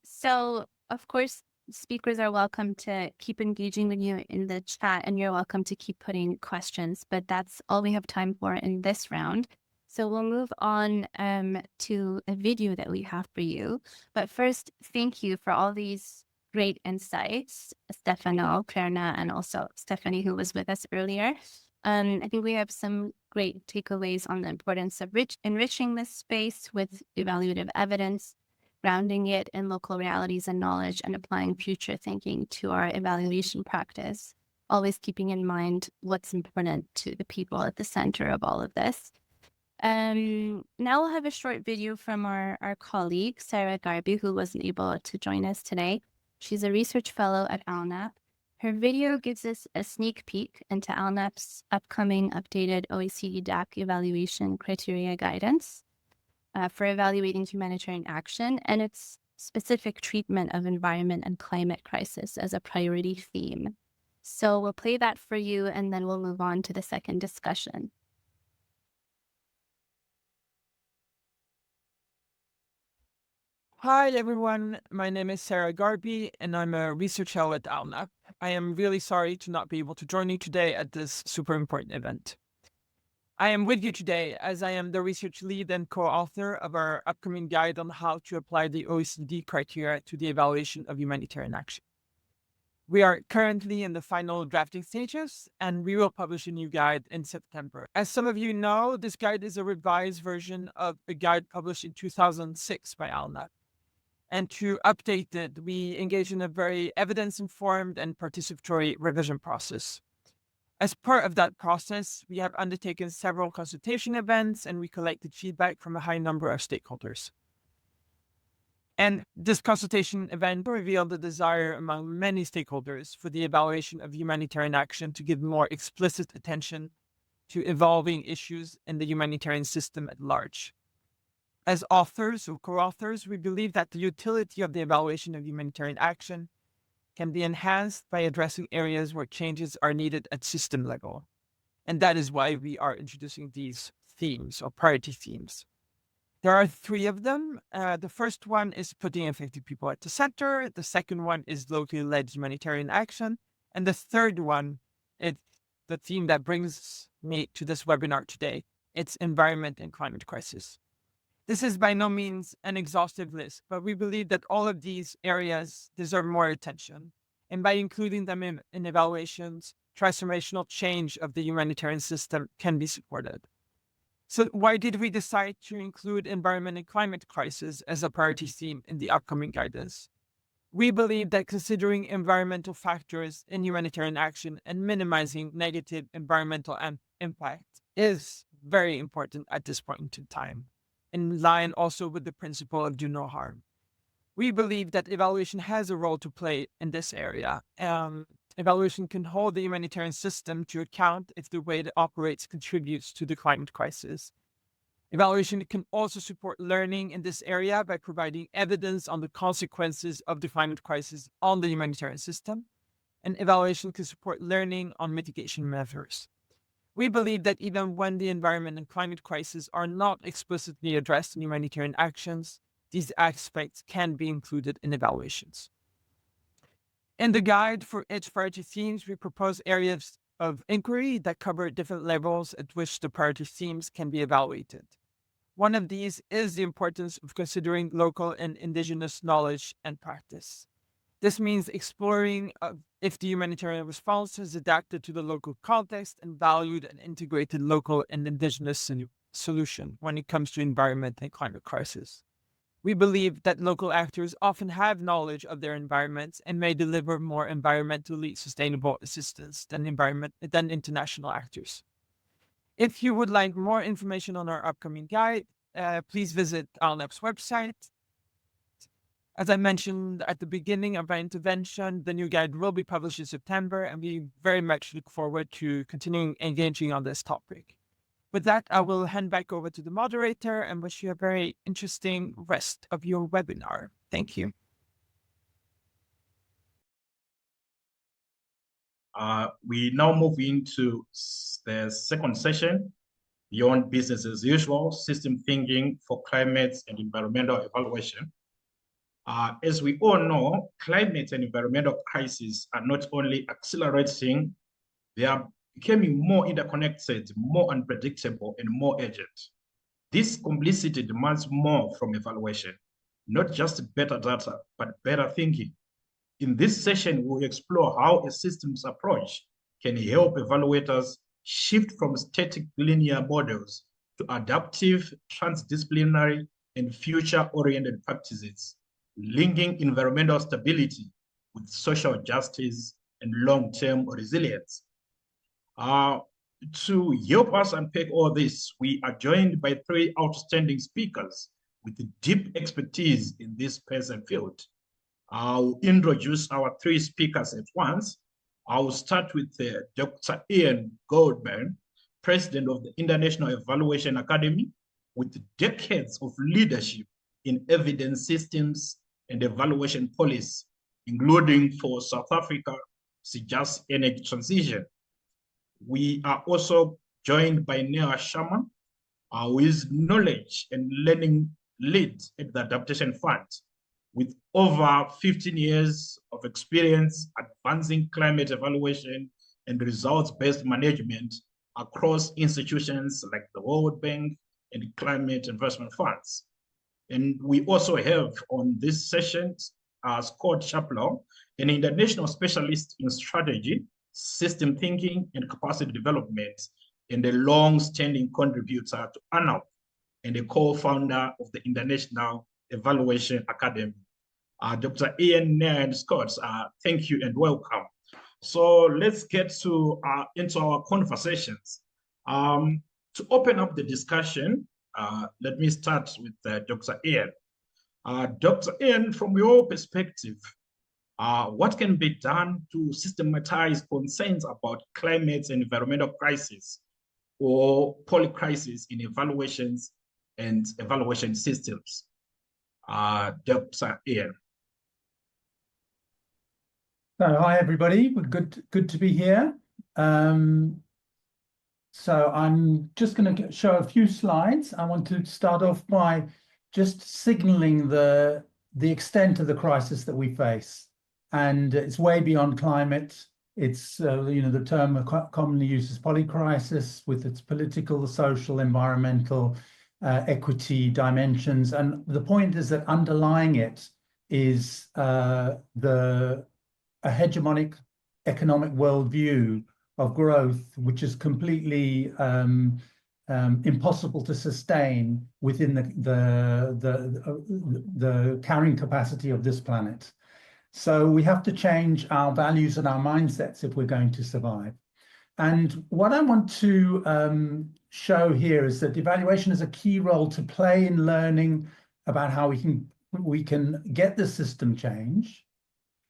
So, of course, speakers are welcome to keep engaging with you in the chat, and you're welcome to keep putting questions, but that's all we have time for in this round. So we'll move on to a video that we have for you. But first, thank you for all these great insights, Stefano, Prerna, and also Stephanie, who was with us earlier. I think we have some great takeaways on the importance of enriching this space with evaluative evidence, grounding it in local realities and knowledge, and applying future thinking to our evaluation practice, always keeping in mind what's important to the people at the center of all of this. Now we'll have a short video from our colleague, Sarah Garby, who wasn't able to join us today. She's a research fellow at ALNAP. Her video gives us a sneak peek into ALNAP's upcoming updated OECD DAC evaluation criteria guidance for evaluating humanitarian action and its specific treatment of environment and climate crisis as a priority theme. So we'll play that for you, and then we'll move on to the second discussion. Hi everyone, my name is Sarah Garby and I'm a research fellow at ALNAP. I am really sorry to not be able to join you today at this super important event. I am with you today as I am the research lead and co-author of our upcoming guide on how to apply the OECD criteria to the evaluation of humanitarian action. We are currently in the final drafting stages, and we will publish a new guide in September. As some of you know, this guide is a revised version of a guide published in 2006 by ALNAP. And to update it, we engage in a very evidence-informed and participatory revision process. As part of that process, we have undertaken several consultation events and we collected feedback from a high number of stakeholders. And this consultation event revealed the desire among many stakeholders for the evaluation of humanitarian action to give more explicit attention to evolving issues in the humanitarian system at large. As authors or co-authors, we believe that the utility of the evaluation of humanitarian action can be enhanced by addressing areas where changes are needed at system level. And that is why we are introducing these themes or priority themes. There are 3 of them. The first one is putting affected people at the center. The second one is locally led humanitarian action. And the third one is the theme that brings me to this webinar today. It's environment and climate crisis. This is by no means an exhaustive list, but we believe that all of these areas deserve more attention. And by including them in evaluations, transformational change of the humanitarian system can be supported. So why did we decide to include environment and climate crisis as a priority theme in the upcoming guidance? We believe that considering environmental factors in humanitarian action and minimizing negative environmental impact is very important at this point in time, in line also with the principle of do no harm. We believe that evaluation has a role to play in this area. Evaluation can hold the humanitarian system to account if the way it operates contributes to the climate crisis. Evaluation can also support learning in this area by providing evidence on the consequences of the climate crisis on the humanitarian system. And evaluation can support learning on mitigation measures. We believe that even when the environment and climate crisis are not explicitly addressed in humanitarian actions, these aspects can be included in evaluations. In the guide for each priority themes, we propose areas of inquiry that cover different levels at which the priority themes can be evaluated. One of these is the importance of considering local and indigenous knowledge and practice. This means exploring if the humanitarian response is adapted to the local context and valued an integrated local and indigenous solution when it comes to environment and climate crisis. We believe that local actors often have knowledge of their environments and may deliver more environmentally sustainable assistance than international actors. If you would like more information on our upcoming guide, please visit ALNAP's website. As I mentioned at the beginning of our intervention, the new guide will be published in September, and we very much look forward to continuing engaging on this topic. With that, I will hand back over to the moderator and wish you a very interesting rest of your webinar. Thank you. We now move into the second session, Beyond Business as Usual, System Thinking for Climate and Environmental Evaluation. As we all know, climate and environmental crises are not only accelerating, they are becoming more interconnected, more unpredictable, and more urgent. This complexity demands more from evaluation, not just better data, but better thinking. In this session, we'll explore how a systems approach can help evaluators shift from static linear models to adaptive, transdisciplinary, and future-oriented practices, linking environmental stability with social justice and long-term resilience. To help us unpack all this, we are joined by 3 outstanding speakers with deep expertise in this space and field. I'll introduce our 3 speakers at once. I'll start with Dr. Ian Goldman, President of the International Evaluation Academy, with decades of leadership in evidence systems and evaluation policy, including for South Africa, just energy transition. We are also joined by Neha Sharma, who is knowledge and learning lead at the Adaptation Fund, with over 15 years of experience advancing climate evaluation and results-based management across institutions like the World Bank and Climate Investment Funds. And we also have on this session Scott Chaplow, an international specialist in strategy, system thinking, and capacity development, and a long-standing contributor to ALNAP and a co-founder of the International Evaluation Academy. Dr. Ian, Neha, and Scott, thank you and welcome. So let's get into our conversations. To open up the discussion, let me start with Dr. Ian. Dr. Ian, from your perspective, what can be done to systematize concerns about climate and environmental crisis or polycrisis in evaluations and evaluation systems? Dr. Ian. So, hi everybody. Good to be here. So I'm just going to show a few slides. I want to start off by just signaling the extent of the crisis that we face, and it's way beyond climate. It's the term commonly used as polycrisis, with its political, social, environmental, equity dimensions. And the point is that underlying it is a hegemonic economic worldview of growth, which is completely impossible to sustain within the carrying capacity of this planet. So we have to change our values and our mindsets if we're going to survive. And what I want to show here is that evaluation has a key role to play in learning about how we can get the system change,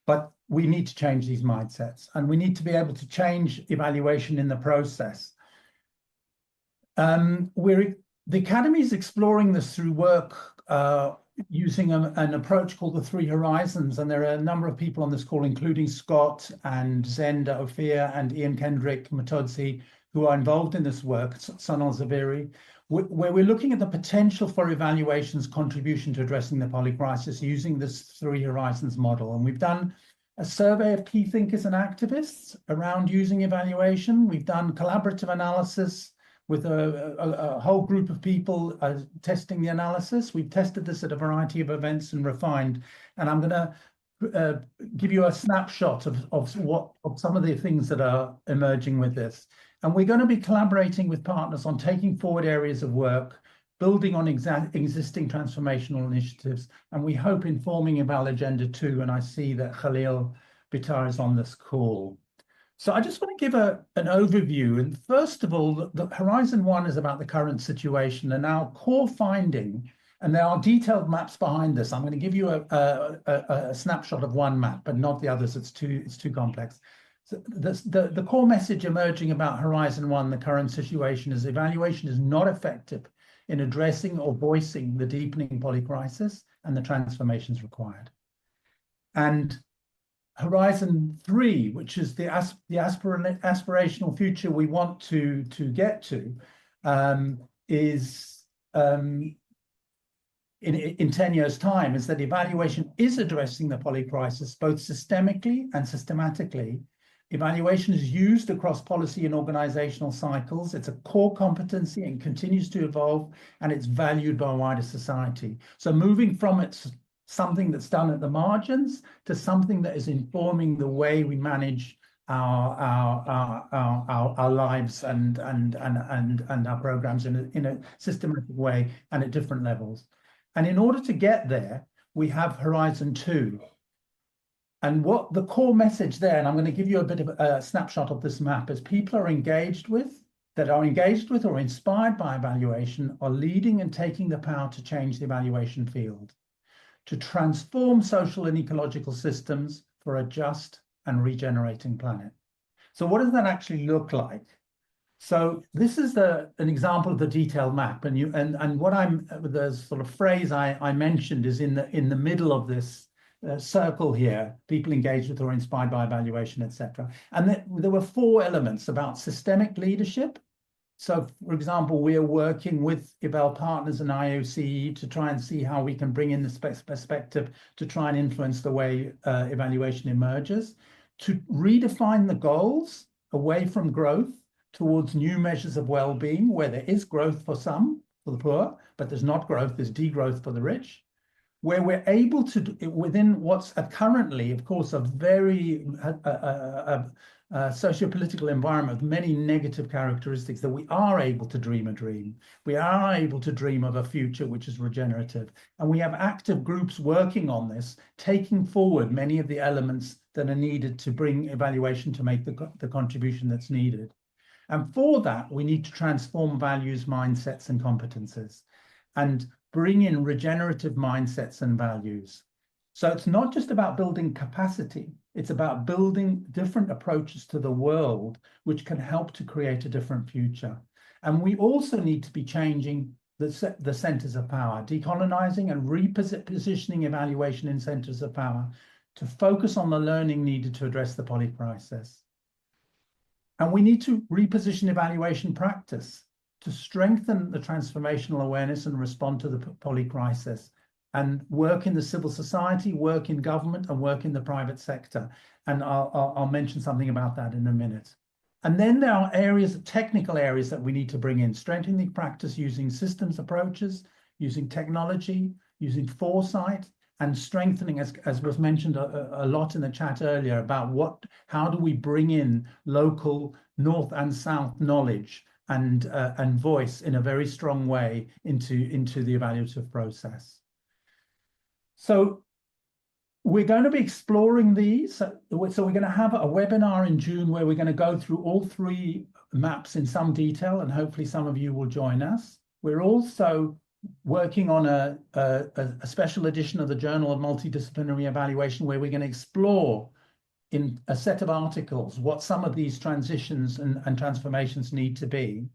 but we need to change these mindsets, and we need to be able to change evaluation in the process. The Academy is exploring this through work using an approach called the 3 Horizons, and there are a number of people on this call, including Scott and Zenda Ophir and Ian Kendrick Matodzi, who are involved in this work, Sonal Zaviri, where we're looking at the potential for evaluation's contribution to addressing the polycrisis using this 3 Horizons model. And we've done a survey of key thinkers and activists around using evaluation. We've done collaborative analysis with a whole group of people testing the analysis. We've tested this at a variety of events and refined. And I'm going to give you a snapshot of some of the things that are emerging with this. And we're going to be collaborating with partners on taking forward areas of work, building on existing transformational initiatives, and we hope informing Eval Agenda 2, and I see that Khalil Bitar is on this call. So I just want to give an overview. And first of all, the Horizon 1 is about the current situation and our core finding, and there are detailed maps behind this. I'm going to give you a snapshot of one map, but not the others. It's too complex. So the core message emerging about Horizon 1, the current situation, is evaluation is not effective in addressing or voicing the deepening polycrisis and the transformations required. And Horizon 3, which is the aspirational future we want to get to, is in 10 years' time, is that evaluation is addressing the polycrisis both systemically and systematically. Evaluation is used across policy and organizational cycles. It's a core competency and continues to evolve, and it's valued by wider society. So moving from it's something that's done at the margins to something that is informing the way we manage our lives and our programs in a systematic way and at different levels. And in order to get there, we have Horizon 2. And what the core message there, and I'm going to give you a bit of a snapshot of this map, is people are engaged with or inspired by evaluation are leading and taking the power to change the evaluation field, to transform social and ecological systems for a just and regenerating planet. So what does that actually look like? So this is an example of the detailed map, and the sort of phrase I mentioned is in the middle of this circle here: people engaged with or inspired by evaluation, etc. And there were 4 elements about systemic leadership. So, for example, we are working with Eval partners and IOCE to try and see how we can bring in this perspective to try and influence the way evaluation emerges, to redefine the goals away from growth towards new measures of well-being, where there is growth for some, for the poor, but there's not growth, there's degrowth for the rich, where we're able to, within what's currently, of course, a very socio-political environment with many negative characteristics, that we are able to dream a dream. We are able to dream of a future which is regenerative. And we have active groups working on this, taking forward many of the elements that are needed to bring evaluation to make the contribution that's needed. And for that, we need to transform values, mindsets, and competences. And bring in regenerative mindsets and values. So it's not just about building capacity, it's about building different approaches to the world, which can help to create a different future. And we also need to be changing the centers of power, decolonizing and repositioning evaluation in centers of power to focus on the learning needed to address the poly crisis. And we need to reposition evaluation practice to strengthen the transformational awareness and respond to the poly crisis, and work in the civil society, work in government, and work in the private sector. And I'll mention something about that in a minute. And then there are areas, technical areas that we need to bring in, strengthening practice using systems approaches, using technology, using foresight, and strengthening, as was mentioned a lot in the chat earlier, about how do we bring in local North and South knowledge and voice in a very strong way into the evaluative process. So we're going to be exploring these. So we're going to have a webinar in June where we're going to go through all 3 maps in some detail, and hopefully some of you will join us. We're also working on a special edition of the Journal of Multidisciplinary Evaluation, where we're going to explore in a set of articles what some of these transitions and transformations need to be.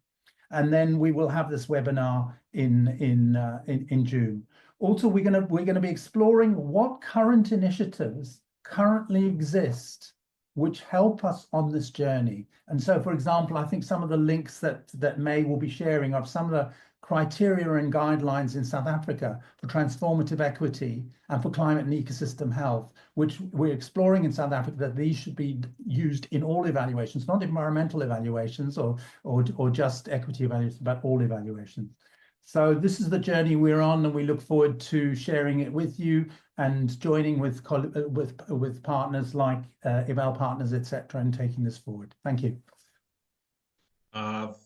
And then we will have this webinar in June. Also, we're going to be exploring what current initiatives currently exist which help us on this journey. And so, for example, I think some of the links that May will be sharing of some of the criteria and guidelines in South Africa for transformative equity and for climate and ecosystem health, which we're exploring in South Africa, that these should be used in all evaluations, not environmental evaluations or just equity evaluations, but all evaluations. So this is the journey we're on, and we look forward to sharing it with you and joining with partners like Eval Partners, etc., and taking this forward. Thank you.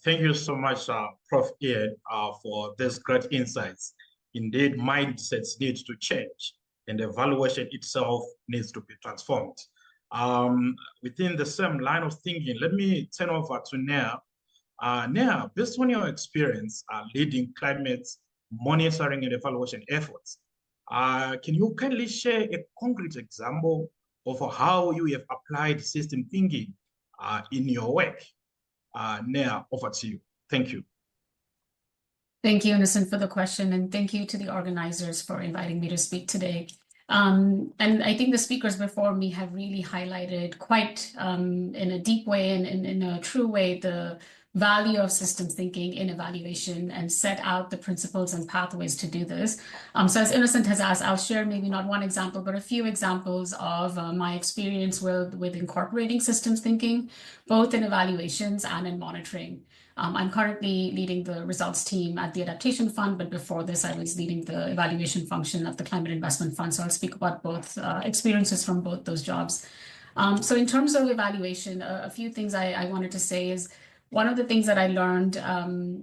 Thank you so much, Prof. Ian, for these great insights. Indeed, mindsets need to change, and evaluation itself needs to be transformed. Within the same line of thinking, let me turn over to Nia. Nia, based on your experience leading climate monitoring and evaluation efforts, can you kindly share a concrete example of how you have applied system thinking in your work? Nia, over to you. Thank you. Thank you, Innocent, for the question, and thank you to the organizers for inviting me to speak today. And I think the speakers before me have really highlighted quite in a deep way and in a true way the value of systems thinking in evaluation and set out the principles and pathways to do this. So as Innocent has asked, I'll share maybe not one example, but a few examples of my experience with incorporating systems thinking, both in evaluations and in monitoring. I'm currently leading the results team at the Adaptation Fund, but before this, I was leading the evaluation function of the Climate Investment Fund. So I'll speak about both experiences from both those jobs. So in terms of evaluation, a few things I wanted to say is, one of the things that I learned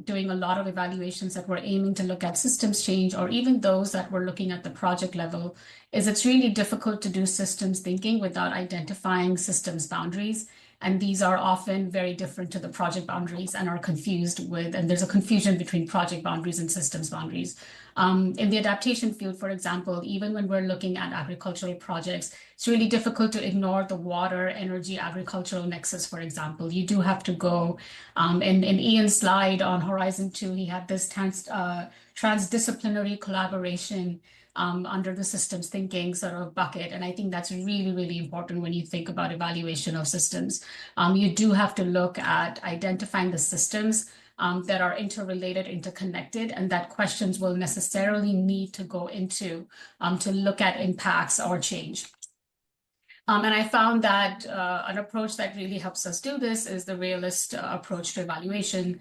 doing a lot of evaluations that were aiming to look at systems change, or even those that were looking at the project level, is it's really difficult to do systems thinking without identifying systems boundaries. And these are often very different to the project boundaries and are confused with, and there's a confusion between project boundaries and systems boundaries. In the adaptation field, for example, even when we're looking at agricultural projects, it's really difficult to ignore the water, energy, agricultural nexus, for example. You do have to go, in Ian's slide on Horizon 2, he had this transdisciplinary collaboration under the systems thinking sort of bucket. And I think that's really, really important when you think about evaluation of systems. You do have to look at identifying the systems that are interrelated, interconnected, and that questions will necessarily need to go into to look at impacts or change. And I found that an approach that really helps us do this is the realist approach to evaluation,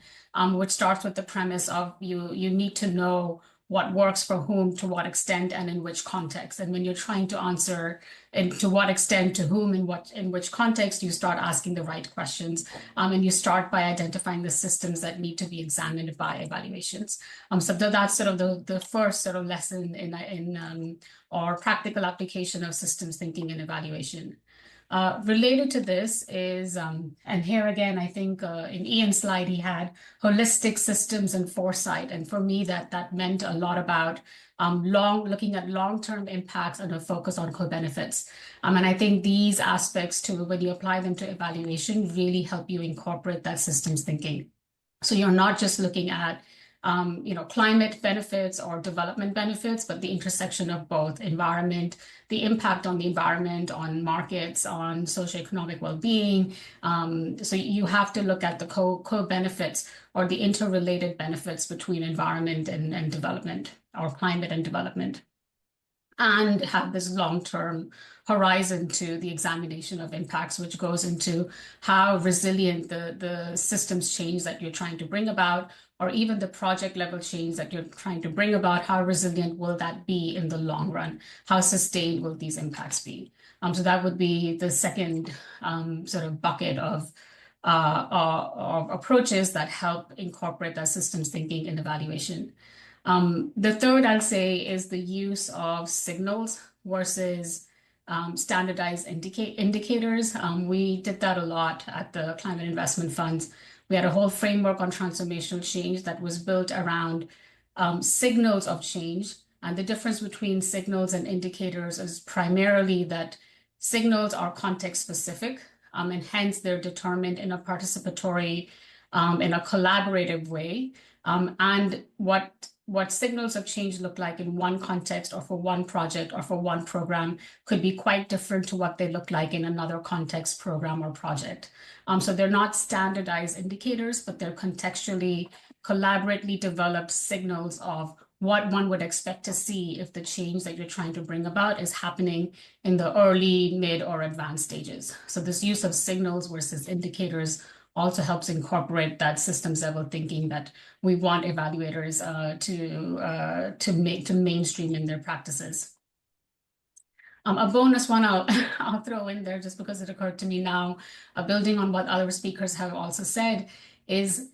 which starts with the premise of you need to know what works for whom, to what extent, and in which context. And when you're trying to answer and to what extent, to whom, in which context, you start asking the right questions. And you start by identifying the systems that need to be examined by evaluations. So that's sort of the first sort of lesson in or practical application of systems thinking and evaluation. Related to this is, and here again, I think in Ian's slide, he had holistic systems and foresight. And for me, that meant a lot about looking at long-term impacts and a focus on co-benefits. And I think these aspects too, when you apply them to evaluation, really help you incorporate that systems thinking. So you're not just looking at climate benefits or development benefits, but the intersection of both environment, the impact on the environment, on markets, on socioeconomic well-being. So you have to look at the co-benefits or the interrelated benefits between environment and development, or climate and development, and have this long-term horizon to the examination of impacts, which goes into how resilient the systems change that you're trying to bring about, or even the project level change that you're trying to bring about, how resilient will that be in the long run? How sustained will these impacts be? So that would be the second sort of bucket of approaches that help incorporate that systems thinking in evaluation. The third, I'll say, is the use of signals versus standardized indicators. We did that a lot at the Climate Investment Funds. We had a whole framework on transformational change that was built around signals of change. And the difference between signals and indicators is primarily that signals are context specific, and hence they're determined in a participatory, in a collaborative way. And what signals of change look like in one context or for one project or for one program could be quite different to what they look like in another context, program, or project. So they're not standardized indicators, but they're contextually, collaboratively developed signals of what one would expect to see if the change that you're trying to bring about is happening in the early, mid, or advanced stages. So this use of signals versus indicators also helps incorporate that systems level thinking that we want evaluators to mainstream in their practices. A bonus one I'll throw in there just because it occurred to me now, building on what other speakers have also said, is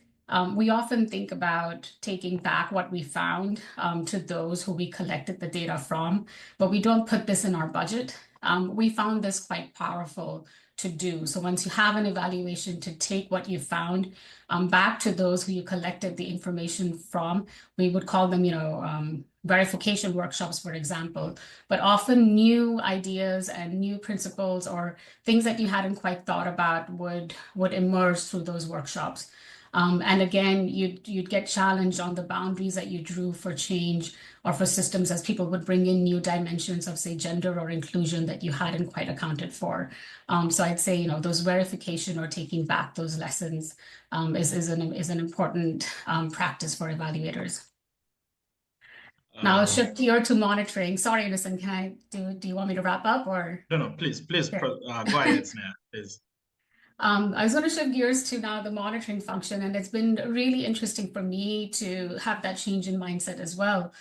we often think about taking back what we found to those who we collected the data from, but we don't put this in our budget. We found this quite powerful to do. So once you have an evaluation, to take what you found back to those who you collected the information from. We would call them, verification workshops, for example, but often new ideas and new principles or things that you hadn't quite thought about would emerge through those workshops. And again, you'd get challenged on the boundaries that you drew for change or for systems as people would bring in new dimensions of, say, gender or inclusion that you hadn't quite accounted for. So I'd say, those verification or taking back those lessons is an important practice for evaluators. Now I'll shift gear to monitoring. Sorry, Innocent, do you want me to wrap up or? No, please, Sure. go ahead, Sneha, please. I was going to shift gears to now the monitoring function, and it's been really interesting for me to have that change in mindset as well,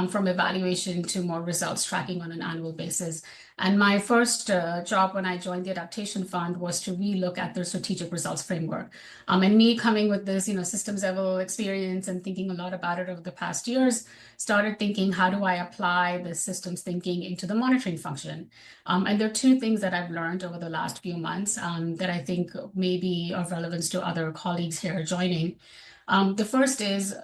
from evaluation to more results tracking on an annual basis. And my first job when I joined the Adaptation Fund was to relook at the strategic results framework. And me coming with this, systems level experience and thinking a lot about it over the past years, started thinking, how do I apply the systems thinking into the monitoring function? And there are two things that I've learned over the last few months that I think may be of relevance to other colleagues here joining. The first is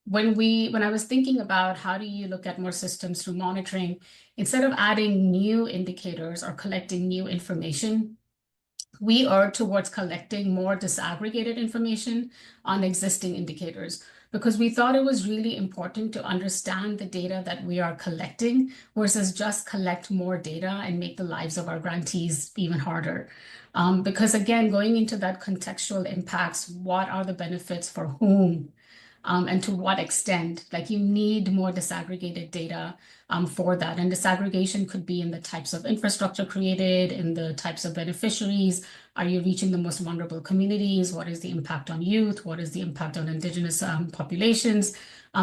when I was thinking about how do you look at more systems through monitoring, instead of adding new indicators or collecting new information, we are towards collecting more disaggregated information on existing indicators, because we thought it was really important to understand the data that we are collecting versus just collect more data and make the lives of our grantees even harder. Because again, going into that contextual impacts, what are the benefits for whom? And to what extent? Like, you need more disaggregated data for that. And disaggregation could be in the types of infrastructure created, in the types of beneficiaries. Are you reaching the most vulnerable communities? What is the impact on youth? What is the impact on indigenous populations?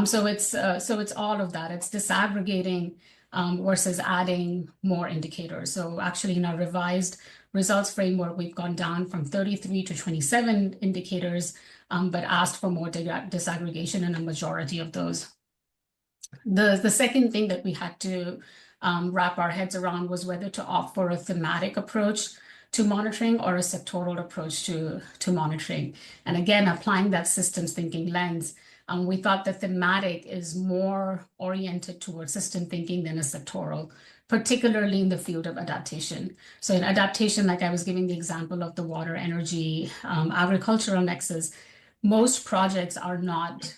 So it's all of that. It's disaggregating versus adding more indicators. So actually in our revised results framework, we've gone down from 33 to 27 indicators, but asked for more disaggregation in a majority of those. The second thing that we had to wrap our heads around was whether to opt for a thematic approach to monitoring or a sectoral approach to monitoring. And again, applying that systems thinking lens, we thought the thematic is more oriented towards system thinking than a sectoral, particularly in the field of adaptation. So in adaptation, like I was giving the example of the water, energy, agricultural nexus, most projects are not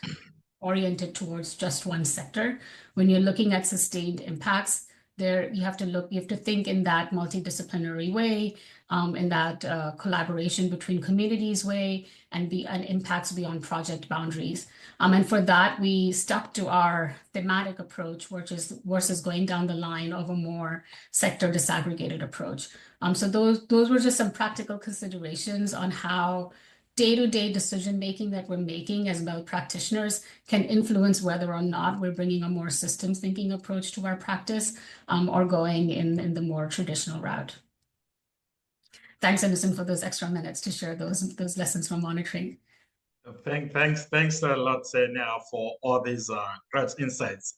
oriented towards just one sector. When you're looking at sustained impacts, you have to think in that multidisciplinary way, in that collaboration between communities way, and impacts beyond project boundaries. And for that, we stuck to our thematic approach, versus going down the line of a more sector disaggregated approach. So those were just some practical considerations on how day-to-day decision-making that we're making as well practitioners can influence whether or not we're bringing a more systems thinking approach to our practice, or going in the more traditional route. Thanks, Anderson, for those extra minutes to share those lessons from monitoring. Thanks a lot, Neha, for all these great insights.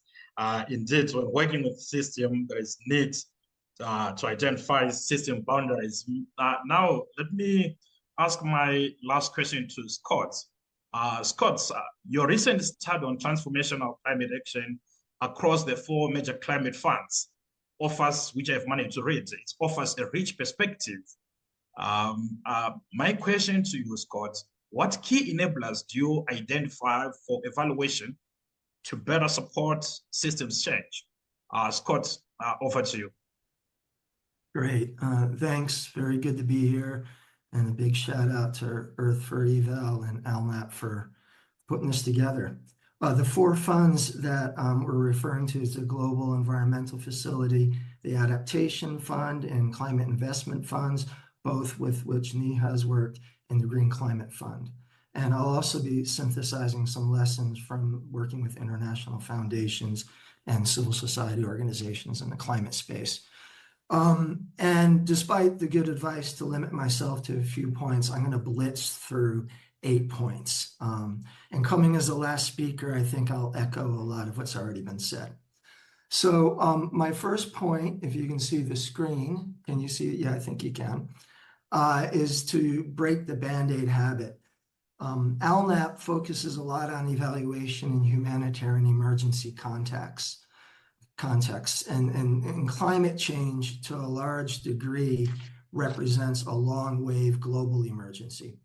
Indeed, when working with system, there is need to identify system boundaries. Now, let me ask my last question to Scott. Scott, your recent study on transformational climate action across the 4 major climate funds offers, which I've managed to read, it offers a rich perspective. My question to you, Scott, what key enablers do you identify for evaluation to better support systems change? Scott, over to you. Great, thanks, very good to be here. And a big shout out to Earth for Eval and ALNAP for putting this together. The 4 funds that we're referring to is the Global Environmental Facility, the Adaptation Fund, and Climate Investment Funds, both with which Neha has worked, and the Green Climate Fund. And I'll also be synthesizing some lessons from working with international foundations and civil society organizations in the climate space. And despite the good advice to limit myself to a few points, I'm going to blitz through 8 points. And coming as the last speaker, I think I'll echo a lot of what's already been said. So my first point, if you can see the screen, can you see it? Yeah, I think you can, is to break the Band-Aid habit. ALNAP focuses a lot on evaluation in humanitarian emergency contexts, and climate change to a large degree represents a long wave global emergency.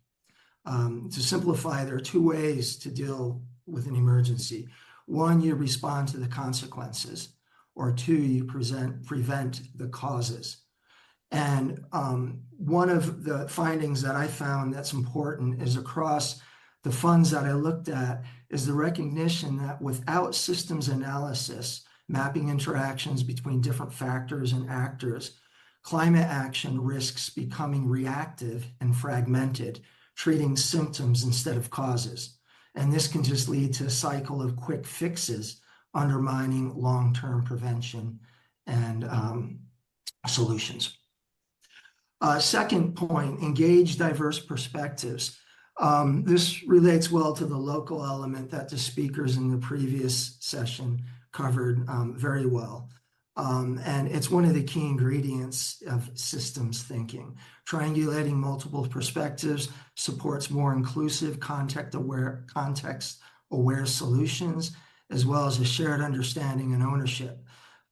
To simplify, there are 2 ways to deal with an emergency. 1, you respond to the consequences, or 2, you prevent the causes. And one of the findings that I found that's important is across the funds that I looked at is the recognition that without systems analysis, mapping interactions between different factors and actors, climate action risks becoming reactive and fragmented, treating symptoms instead of causes. And this can just lead to a cycle of quick fixes, undermining long-term prevention and solutions. Second point, engage diverse perspectives. This relates well to the local element that the speakers in the previous session covered very well. And it's one of the key ingredients of systems thinking. Triangulating multiple perspectives supports more inclusive, context-aware solutions, as well as a shared understanding and ownership.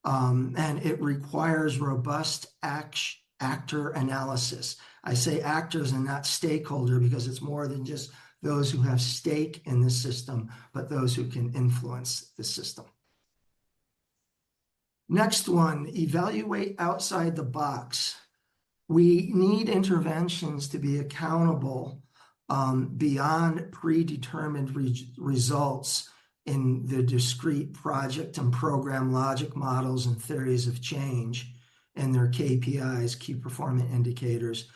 And it requires robust actor analysis. I say actors and not stakeholder because it's more than just those who have stake in the system, but those who can influence the system. Next one, evaluate outside the box. We need interventions to be accountable beyond predetermined results in the discrete project and program logic models and theories of change and their KPIs, key performance indicators.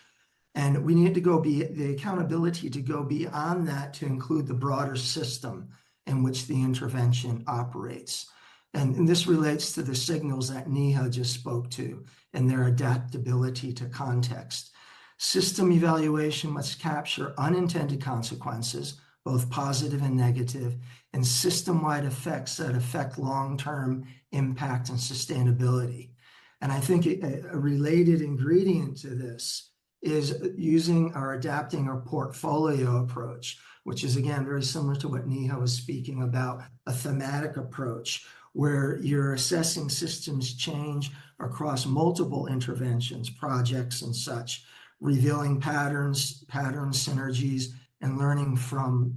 And we need to the accountability to go beyond that to include the broader system in which the intervention operates. And this relates to the signals that Neha just spoke to and their adaptability to context. System evaluation must capture unintended consequences, both positive and negative, and system-wide effects that affect long-term impact and sustainability. And I think a related ingredient to this is using or adapting our portfolio approach, which is, again, very similar to what Neha was speaking about, a thematic approach, where you're assessing systems change across multiple interventions, projects, and such, revealing patterns, synergies, and learning from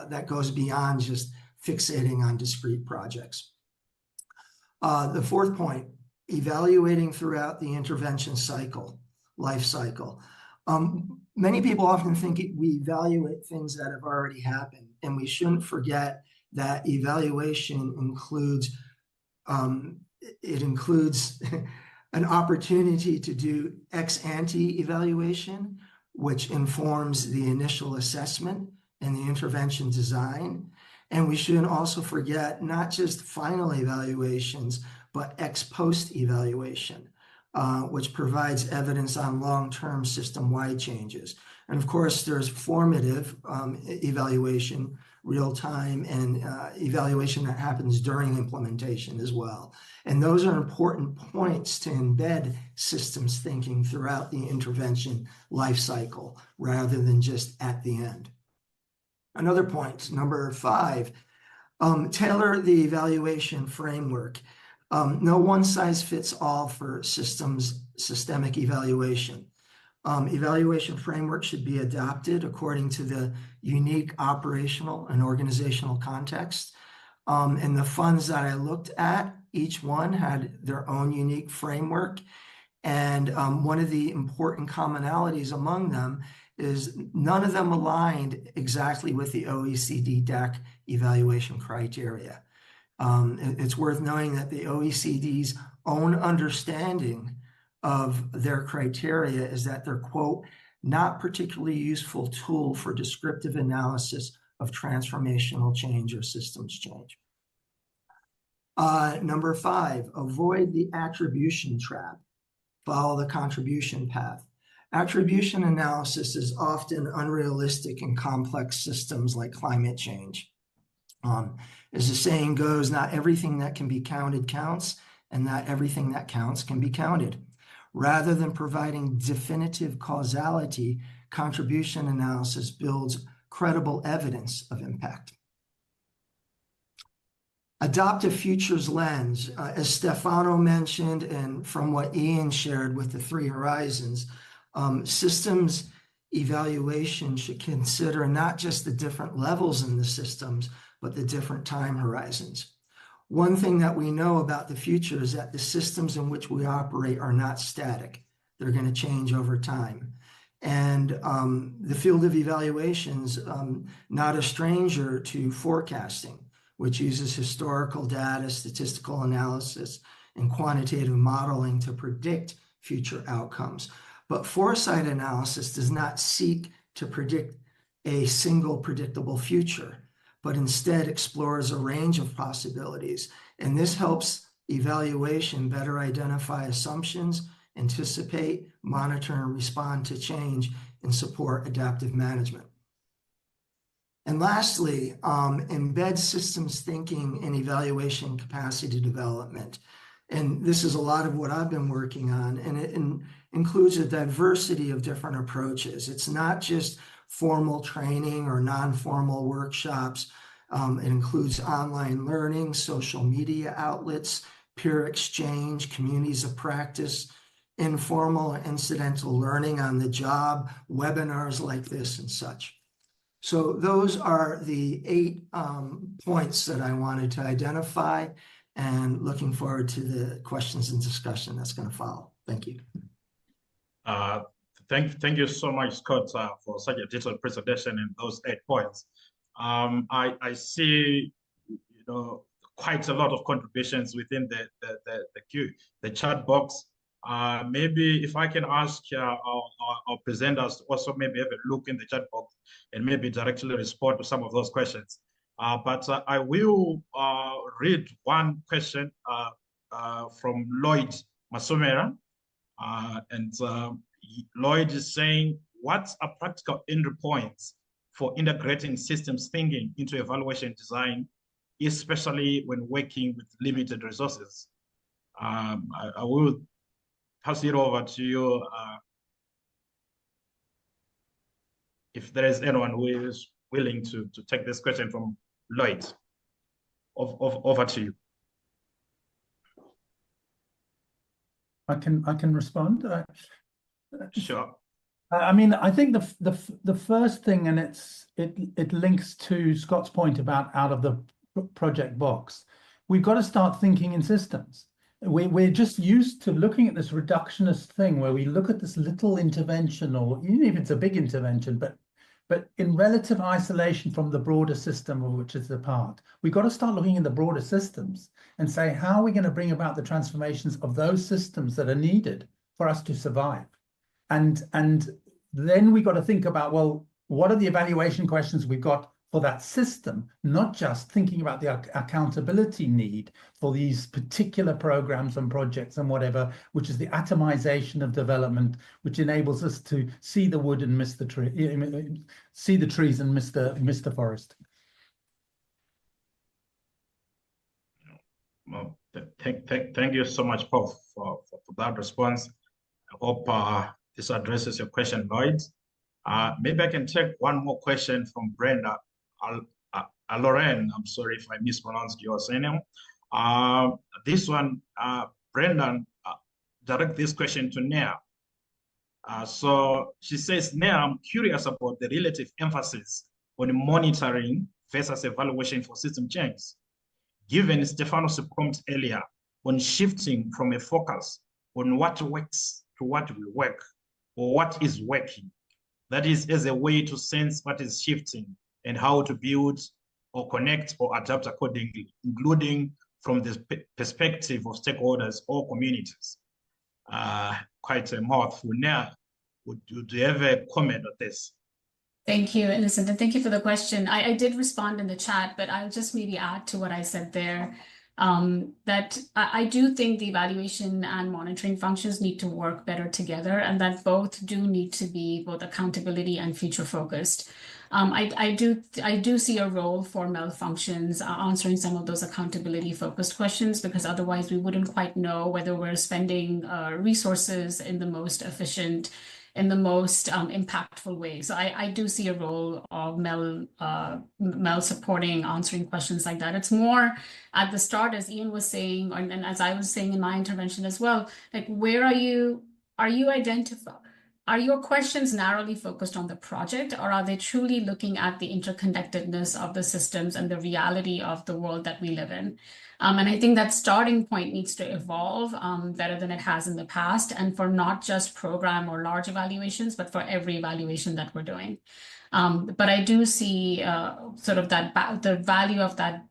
that goes beyond just fixating on discrete projects. The fourth point, evaluating throughout the intervention cycle, life cycle. Many people often think we evaluate things that have already happened, and we shouldn't forget that evaluation includes an opportunity to do ex-ante evaluation, which informs the initial assessment and the intervention design. And we shouldn't also forget not just final evaluations, but ex-post evaluation, which provides evidence on long-term system-wide changes. And of course, there's formative evaluation, real-time, and evaluation that happens during implementation as well. And those are important points to embed systems thinking throughout the intervention life cycle, rather than just at the end. Another point, number 5, tailor the evaluation framework. No one size fits all for systemic evaluation. Evaluation framework should be adapted according to the unique operational and organizational context. And the funds that I looked at, each one had their own unique framework. And one of the important commonalities among them is none of them aligned exactly with the OECD DAC evaluation criteria. It's worth knowing that the OECD's own understanding of their criteria is that they're, quote, not particularly useful tool for descriptive analysis of transformational change or systems change. Number 5, avoid the attribution trap. Follow the contribution path. Attribution analysis is often unrealistic in complex systems like climate change. As the saying goes, not everything that can be counted counts, and not everything that counts can be counted. Rather than providing definitive causality, contribution analysis builds credible evidence of impact. Adopt a futures lens. As Stefano mentioned, and from what Ian shared with the 3 horizons, systems evaluation should consider not just the different levels in the systems, but the different time horizons. One thing that we know about the future is that the systems in which we operate are not static. They're going to change over time. And the field of evaluations, not a stranger to forecasting, which uses historical data, statistical analysis, and quantitative modeling to predict future outcomes. But foresight analysis does not seek to predict a single predictable future, but instead explores a range of possibilities. And this helps evaluation better identify assumptions, anticipate, monitor, and respond to change, and support adaptive management. And lastly, embed systems thinking in evaluation capacity development. And this is a lot of what I've been working on, and it includes a diversity of different approaches. It's not just formal training or non-formal workshops. It includes online learning, social media outlets, peer exchange, communities of practice, informal and incidental learning on the job, webinars like this and such. So those are the 8 points that I wanted to identify, and looking forward to the questions and discussion that's going to follow. Thank you. Thank you so much, Scott, for such a detailed presentation in those 8 points. I see, quite a lot of contributions within the chat box. Maybe if I can ask our presenters to also maybe have a look in the chat box and maybe directly respond to some of those questions. But I will read one question from Lloyd Masomera. And Lloyd is saying, what are practical entry points for integrating systems thinking into evaluation design, especially when working with limited resources? I will pass it over to you if there is anyone who is willing to take this question from Lloyd. Over to you. I can respond. Sure. I mean, I think the first thing, and it links to Scott's point about out of the project box. We've got to start thinking in systems. We're just used to looking at this reductionist thing where we look at this little intervention, or even if it's a big intervention, but in relative isolation from the broader system of which it's a part. We've got to start looking in the broader systems and say, how are we going to bring about the transformations of those systems that are needed for us to survive? And then we got to think about, well, what are the evaluation questions we've got for that system, not just thinking about the accountability need for these particular programs and projects and whatever, which is the atomization of development, which enables us to see the wood and miss the tree, see the trees and miss the forest. Well, thank you so much, Paul, for that response. I hope this addresses your question, Lloyd. Maybe I can take one more question from Brenda. Lauren, I'm sorry if I mispronounced your surname. This one, Brendan, direct this question to Nia. So she says, Nia, I'm curious about the relative emphasis on monitoring versus evaluation for system change. Given Stefano's prompt earlier on shifting from a focus on what works to what will work, or what is working, that is as a way to sense what is shifting and how to build or connect or adapt accordingly, including from the perspective of stakeholders or communities. Quite a mouthful. Now, would you have a comment on this? Thank you, Innocent, and thank you for the question. I did respond in the chat, but I'll just maybe add to what I said there. That I do think the evaluation and monitoring functions need to work better together, and that both do need to be both accountability and future focused. I do see a role for MEL functions answering some of those accountability focused questions, because otherwise we wouldn't quite know whether we're spending resources in the most efficient, in the most impactful way. So I do see a role of MEL supporting answering questions like that. It's more at the start, as Ian was saying, and as I was saying in my intervention as well, like, where are you identifying? Are your questions narrowly focused on the project, or are they truly looking at the interconnectedness of the systems and the reality of the world that we live in? And I think that starting point needs to evolve better than it has in the past, and for not just program or large evaluations, but for every evaluation that we're doing. But I do see sort of that the value of that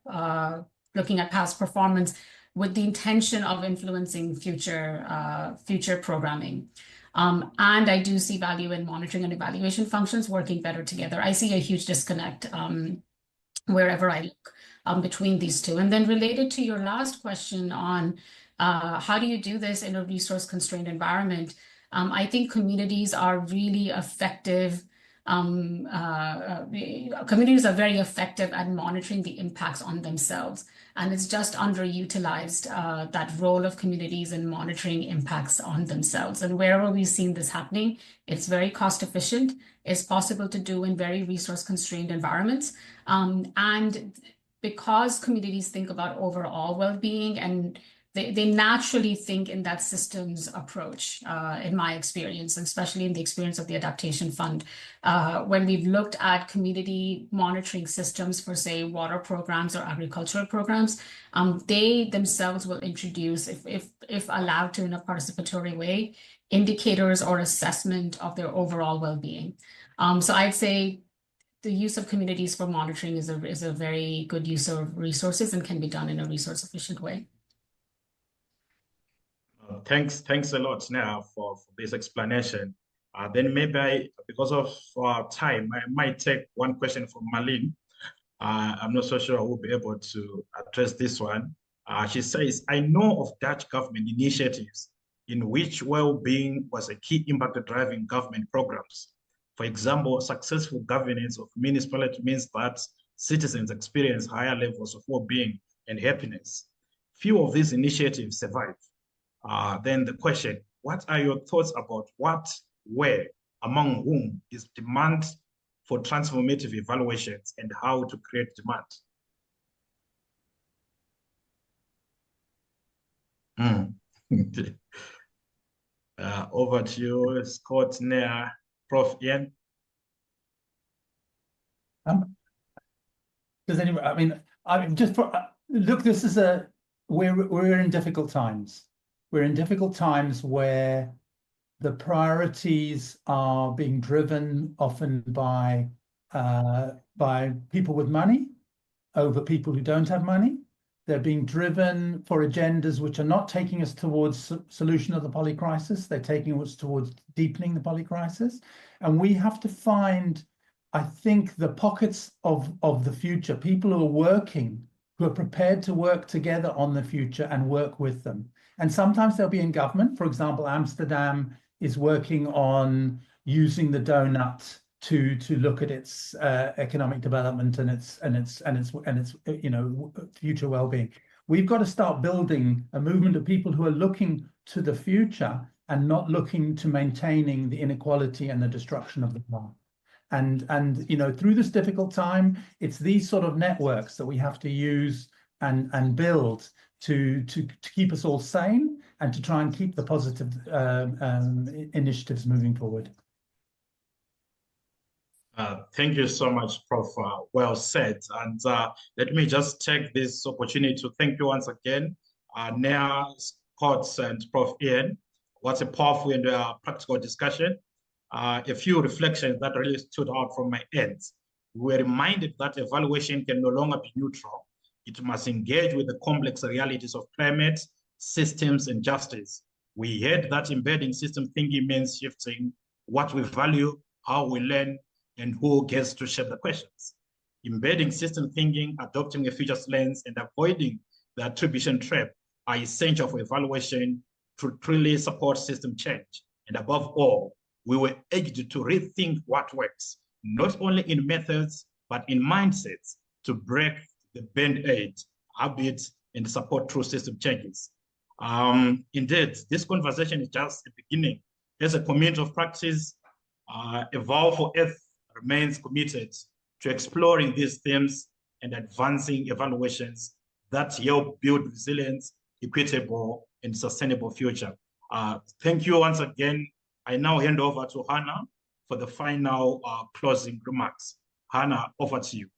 looking at past performance with the intention of influencing future programming. And I do see value in monitoring and evaluation functions working better together. I see a huge disconnect wherever I look between these two. And then related to your last question on how do you do this in a resource-constrained environment, I think communities are really effective. Communities are very effective at monitoring the impacts on themselves. And it's just underutilized, that role of communities in monitoring impacts on themselves. And wherever we've seen this happening, it's very cost efficient. It's possible to do in very resource constrained environments. And because communities think about overall well-being, and they naturally think in that systems approach, in my experience, and especially in the experience of the Adaptation Fund. When we've looked at community monitoring systems for, say, water programs or agricultural programs, they themselves will introduce, if allowed to in a participatory way, indicators or assessment of their overall well-being. So I'd say the use of communities for monitoring is a very good use of resources and can be done in a resource-efficient way. Thanks a lot now for this explanation. Then maybe because of time, I might take one question from Marlene. I'm not so sure I will be able to address this one. She says, I know of Dutch government initiatives in which well-being was a key impact driving government programs. For example, successful governance of municipality means that citizens experience higher levels of well-being and happiness. Few of these initiatives survive. Then the question, what are your thoughts about what, where, among whom is demand for transformative evaluations and how to create demand? Over to you, Scott, Nair, Prof. Ian. Does anyone? I mean, just for look, this is we're in difficult times. We're in difficult times where the priorities are being driven often by people with money over people who don't have money. They're being driven for agendas which are not taking us towards solution of the polycrisis. They're taking us towards deepening the polycrisis. And we have to find, I think, the pockets of the future, people who are working, who are prepared to work together on the future and work with them. And sometimes they'll be in government. For example, Amsterdam is working on using the donut to look at its economic development and its future well-being. We've got to start building a movement of people who are looking to the future and not looking to maintaining the inequality and the destruction of the past. And through this difficult time, it's these sort of networks that we have to use and build to keep us all sane and to try and keep the positive initiatives moving forward. Thank you so much, Prof. Well said. And let me just take this opportunity to thank you once again, Nair, Scott, and Prof. Ian. What a powerful and practical discussion. A few reflections that really stood out from my end. We were reminded that evaluation can no longer be neutral. It must engage with the complex realities of climate, systems, and justice. We heard that embedding system thinking means shifting what we value, how we learn, and who gets to shape the questions. Embedding system thinking, adopting a futures lens, and avoiding the attribution trap are essential for evaluation to truly support system change. And above all, we were urged to rethink what works, not only in methods, but in mindsets to break the band-aid habits and support true system changes. Indeed, this conversation is just the beginning. As a community of practice, EvalforEarth remains committed to exploring these themes and advancing evaluations that help build resilient, equitable, and sustainable future. Thank you once again. I now hand over to Hannah for the final closing remarks. Hannah, over to you.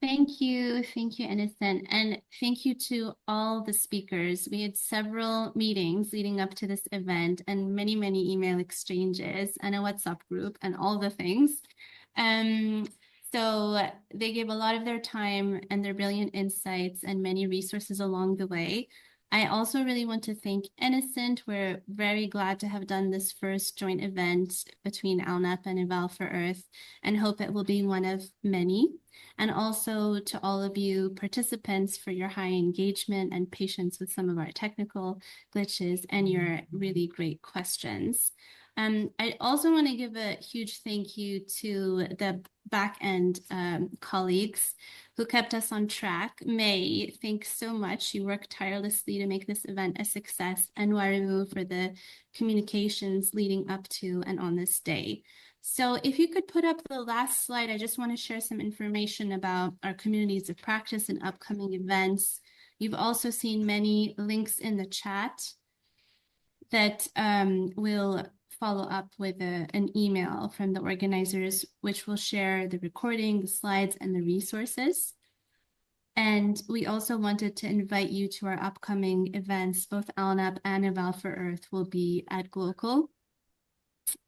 Thank you, Innocent, and thank you to all the speakers. We had several meetings leading up to this event and many, many email exchanges and a WhatsApp group and all the things. So they gave a lot of their time and their brilliant insights and many resources along the way. I also really want to thank Innocent. We're very glad to have done this first joint event between ALNAP and EvalforEarth and hope it will be one of many. And also to all of you participants for your high engagement and patience with some of our technical glitches and your really great questions. I also want to give a huge thank you to the back-end colleagues who kept us on track. May, thanks so much. You worked tirelessly to make this event a success, and Waru for the communications leading up to and on this day. So if you could put up the last slide, I just want to share some information about our communities of practice and upcoming events. You've also seen many links in the chat that will follow up with an email from the organizers, which will share the recording, the slides, and the resources. And we also wanted to invite you to our upcoming events. Both ALNAP and EvalforEarth will be at Glocal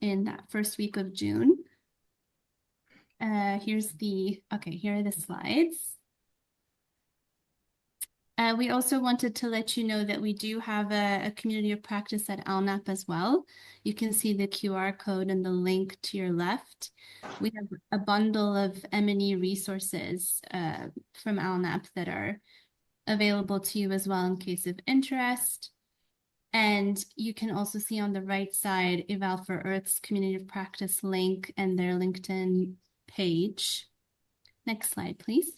in that first week of June. Here are the slides. We also wanted to let you know that we do have a community of practice at ALNAP as well. You can see the QR code and the link to your left. We have a bundle of M&E resources from ALNAP that are available to you as well in case of interest. And you can also see on the right side, EvalforEarth's community of practice link and their LinkedIn page. Next slide, please.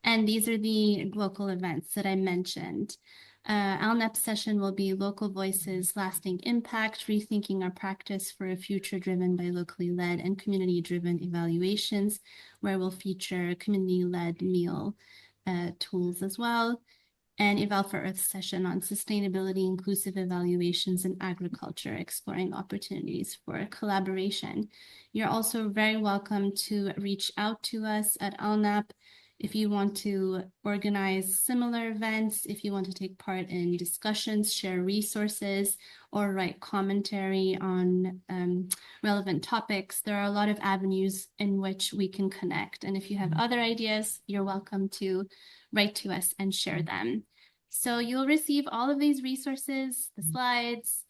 And these are the local events that I mentioned. ALNAP session will be Local Voices, Lasting Impact, Rethinking Our Practice for a Future Driven by Locally Led and Community-Driven Evaluations, where we'll feature community-led meal tools as well. And EvalforEarth session on sustainability, inclusive evaluations in agriculture, exploring opportunities for collaboration. You're also very welcome to reach out to us at ALNAP if you want to organize similar events, if you want to take part in discussions, share resources, or write commentary on relevant topics. There are a lot of avenues in which we can connect. And if you have other ideas, you're welcome to write to us and share them. So you'll receive all of these resources, the slides,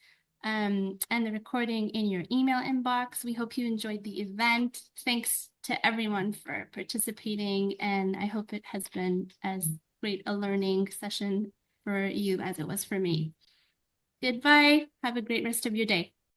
and the recording in your email inbox. We hope you enjoyed the event. Thanks to everyone for participating, and I hope it has been as great a learning session for you as it was for me. Goodbye. Have a great rest of your day.